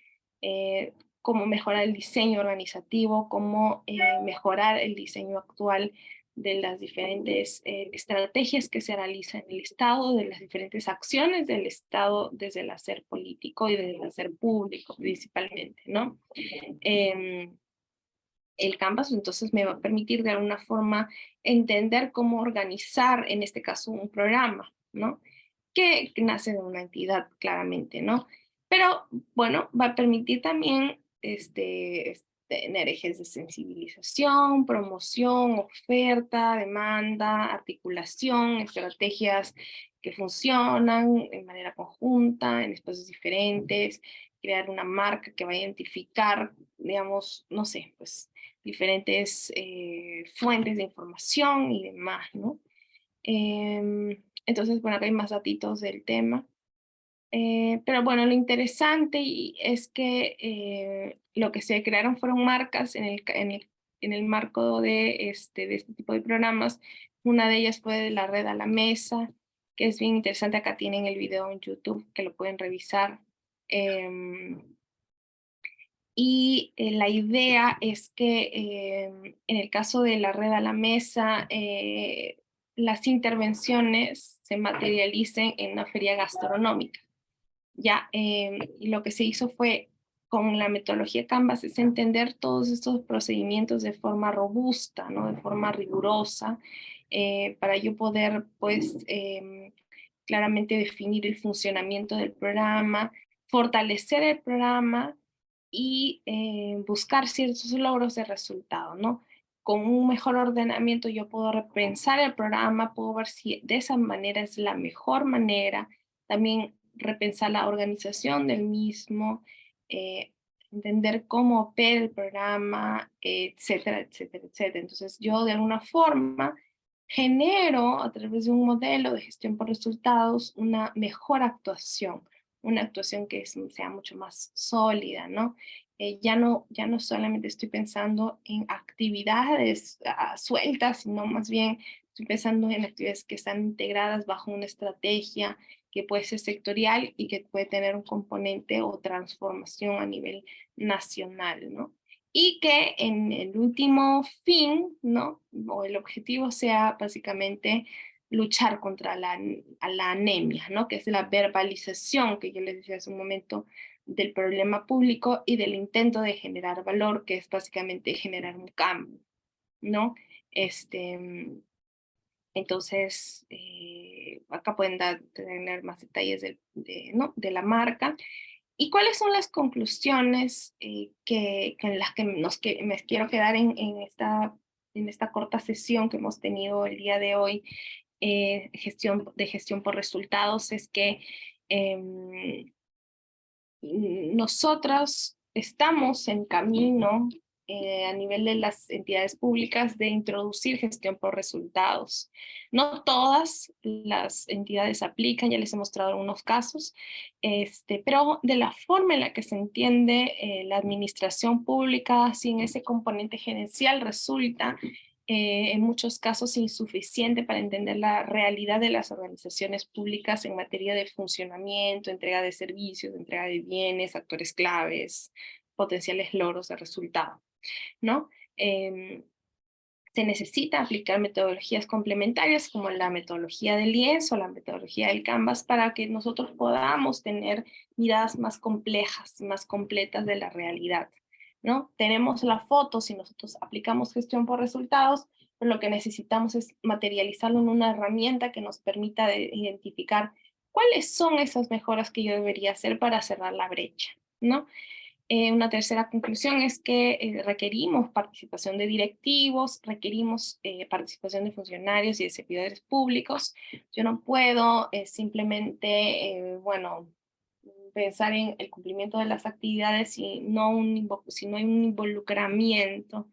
cómo mejorar el diseño organizativo, cómo mejorar el diseño actual de las diferentes estrategias que se realizan en el Estado, de las diferentes acciones del Estado desde el hacer político y desde el hacer público principalmente, ¿no? El Canvas entonces me va a permitir de alguna forma entender cómo organizar, en este caso, un programa, ¿no? Que nace de una entidad, claramente, ¿no? Pero, bueno, va a permitir también tener ejes de sensibilización, promoción, oferta, demanda, articulación, estrategias que funcionan en manera conjunta, en espacios diferentes, crear una marca que va a identificar, digamos, no sé, pues diferentes fuentes de información y demás, ¿no? Entonces, bueno, acá hay más datitos del tema. Pero bueno, lo interesante es que lo que se crearon fueron marcas en el marco de este tipo de programas. Una de ellas fue de la red a la mesa, que es bien interesante. Acá tienen el video en YouTube que lo pueden revisar. Y la idea es que en el caso de la red a la mesa, las intervenciones se materialicen en una feria gastronómica. Ya, y lo que se hizo fue, con la metodología Canvas, es entender todos estos procedimientos de forma robusta, ¿no? De forma rigurosa, para yo poder, pues, claramente definir el funcionamiento del programa, fortalecer el programa y buscar ciertos logros de resultado, ¿no? con un mejor ordenamiento yo puedo repensar el programa, puedo ver si de esa manera es la mejor manera, también repensar la organización del mismo, entender cómo opera el programa, etcétera, etcétera, etcétera. Entonces yo de alguna forma genero a través de un modelo de gestión por resultados una mejor actuación, una actuación que sea mucho más sólida, ¿no? Ya no solamente estoy pensando en actividades sueltas, sino más bien estoy pensando en actividades que están integradas bajo una estrategia que puede ser sectorial y que puede tener un componente o transformación a nivel nacional, ¿no? Y que en el último fin, ¿no? O el objetivo sea básicamente luchar contra la anemia, ¿no? Que es la verbalización que yo les decía hace un momento del problema público y del intento de generar valor, que es básicamente generar un cambio, ¿no? Entonces, acá pueden tener más detalles ¿no? de la marca. ¿Y cuáles son las conclusiones en las que me quiero quedar en esta corta sesión que hemos tenido el día de hoy, gestión por resultados? Es que nosotros estamos en camino a nivel de las entidades públicas de introducir gestión por resultados. No todas las entidades aplican, ya les he mostrado algunos casos, pero de la forma en la que se entiende la administración pública, sin ese componente gerencial, resulta en muchos casos insuficiente para entender la realidad de las organizaciones públicas en materia de funcionamiento, entrega de servicios, entrega de bienes, actores claves, potenciales logros de resultado, ¿no? Se necesita aplicar metodologías complementarias como la metodología del IES o la metodología del Canvas para que nosotros podamos tener miradas más complejas, más completas de la realidad, ¿no? Tenemos la foto, si nosotros aplicamos gestión por resultados, pero lo que necesitamos es materializarlo en una herramienta que nos permita identificar cuáles son esas mejoras que yo debería hacer para cerrar la brecha, ¿no? Una tercera conclusión es que requerimos participación de directivos, requerimos participación de funcionarios y de servidores públicos. Yo no puedo simplemente, bueno, pensar en el cumplimiento de las actividades si no hay un involucramiento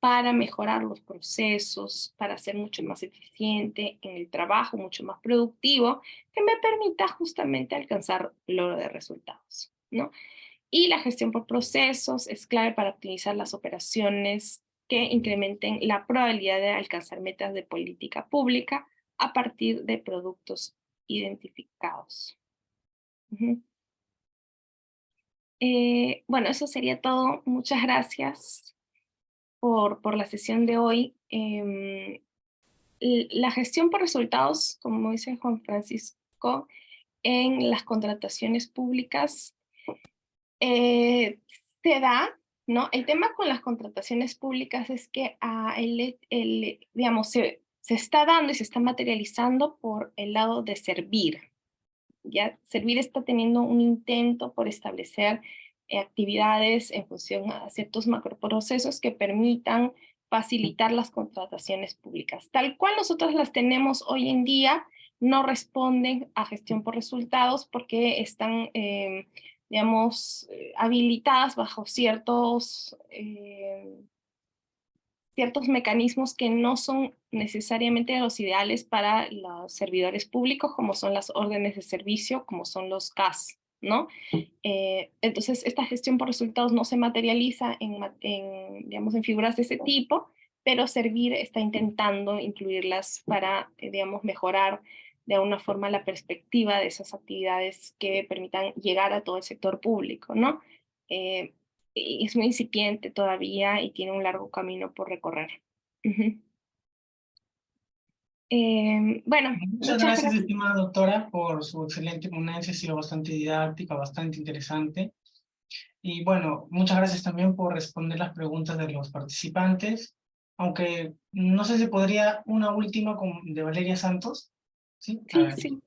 para mejorar los procesos, para ser mucho más eficiente en el trabajo, mucho más productivo, que me permita justamente alcanzar logro de resultados, ¿no? Y la gestión por procesos es clave para optimizar las operaciones que incrementen la probabilidad de alcanzar metas de política pública a partir de productos identificados. Bueno, eso sería todo. Muchas gracias por la sesión de hoy. La gestión por resultados, como dice Juan Francisco, en las contrataciones públicas se da, ¿no? El tema con las contrataciones públicas es que digamos, se está dando y se está materializando por el lado de servir. Ya Servir está teniendo un intento por establecer actividades en función a ciertos macroprocesos que permitan facilitar las contrataciones públicas. Tal cual nosotros las tenemos hoy en día, no responden a gestión por resultados porque están, digamos, habilitadas bajo ciertos mecanismos que no son necesariamente los ideales para los servidores públicos, como son las órdenes de servicio, como son los CAS, ¿no? Entonces, esta gestión por resultados no se materializa digamos, en figuras de ese tipo, pero Servir está intentando incluirlas para, digamos, mejorar de alguna forma la perspectiva de esas actividades que permitan llegar a todo el sector público, ¿no? Es muy incipiente todavía y tiene un largo camino por recorrer. Bueno, Muchas muchas gracias, gracias. estimada doctora, por su excelente ponencia. Ha sido bastante didáctica, bastante interesante. Y bueno, muchas gracias también por responder las preguntas de los participantes. Aunque no sé si podría una última de Valeria Santos. Sí, a Sí, ver. sí.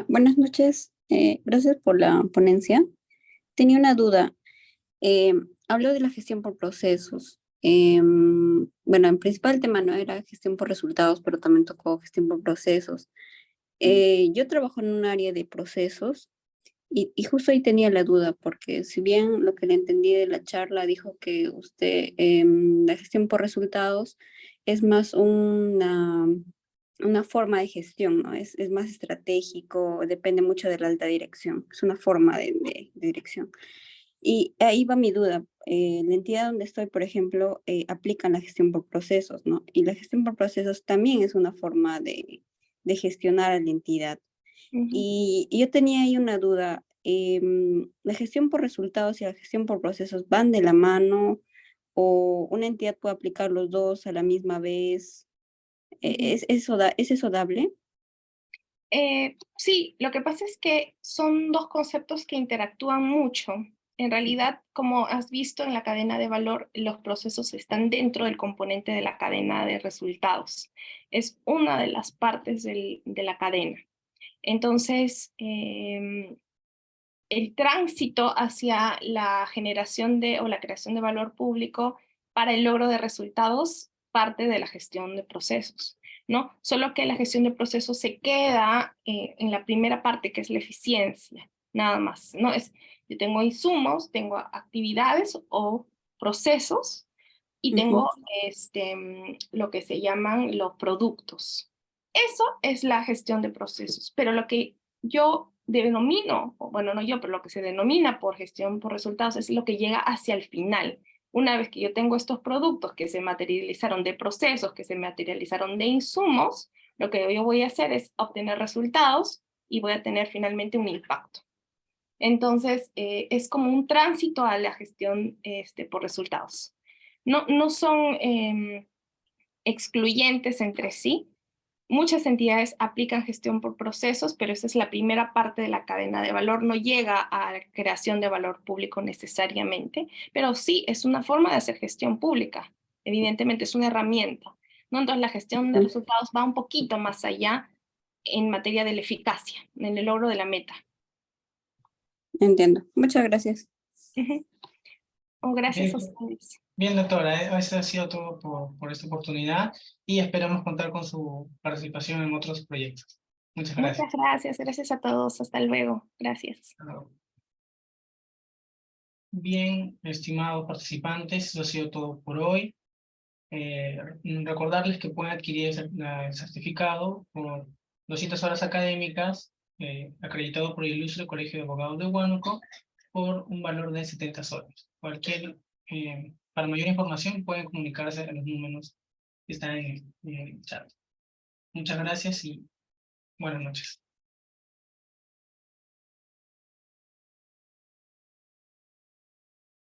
Buenas noches, gracias por la ponencia. Tenía una duda. habló de la gestión por procesos. Bueno, en principal el tema no era gestión por resultados, pero también tocó gestión por procesos. Yo trabajo en un área de procesos y justo ahí tenía la duda, porque si bien lo que le entendí de la charla dijo que usted, la gestión por resultados es más una forma de gestión, ¿no? Es más estratégico, depende mucho de la alta dirección, es una forma de dirección. Y ahí va mi duda. La entidad donde estoy, por ejemplo, aplican la gestión por procesos, ¿no? Y la gestión por procesos también es una forma de gestionar a la entidad. Ujú. Y yo tenía ahí una duda. ¿La gestión por resultados y la gestión por procesos van de la mano o una entidad puede aplicar los dos a la misma vez? Ujú. ¿Es eso dable? Sí, lo que pasa es que son dos conceptos que interactúan mucho. En realidad, como has visto en la cadena de valor, los procesos están dentro del componente de la cadena de resultados. Es una de las partes de la cadena. Entonces, el tránsito hacia la generación o la creación de valor público para el logro de resultados parte de la gestión de procesos, ¿no? Solo que la gestión de procesos se queda en la primera parte, que es la eficiencia, nada más, ¿no? Yo tengo insumos, tengo actividades o procesos y Ujú. tengo lo que se llaman los productos. Eso es la gestión de procesos, pero lo que yo denomino, o bueno, no yo, pero lo que se denomina por gestión por resultados es lo que llega hacia el final. Una vez que yo tengo estos productos que se materializaron de procesos, que se materializaron de insumos, lo que yo voy a hacer es obtener resultados y voy a tener finalmente un impacto. Entonces, es como un tránsito a la gestión por resultados. No son excluyentes entre sí. Muchas entidades aplican gestión por procesos, pero esa es la primera parte de la cadena de valor. No llega a la creación de valor público necesariamente, pero sí es una forma de hacer gestión pública. Evidentemente es una herramienta, ¿no? Entonces la gestión de Ujú. resultados va un poquito más allá en materia de la eficacia, en el logro de la meta. Entiendo. Muchas gracias. Ujú. O gracias a Bien, ustedes. bien, doctora, eso ha sido todo por esta oportunidad y esperamos contar con su participación en otros proyectos. Muchas gracias. Muchas gracias. Gracias a todos. Hasta luego. Gracias. Hasta luego. Bien, estimados participantes, eso ha sido todo por hoy. Recordarles que pueden adquirir el certificado por 200 horas académicas, acreditado por el Ilustre Colegio de Abogados de Huánuco, por un valor de 70 soles. Para mayor información pueden comunicarse a los números que están en el chat. Muchas gracias y buenas noches.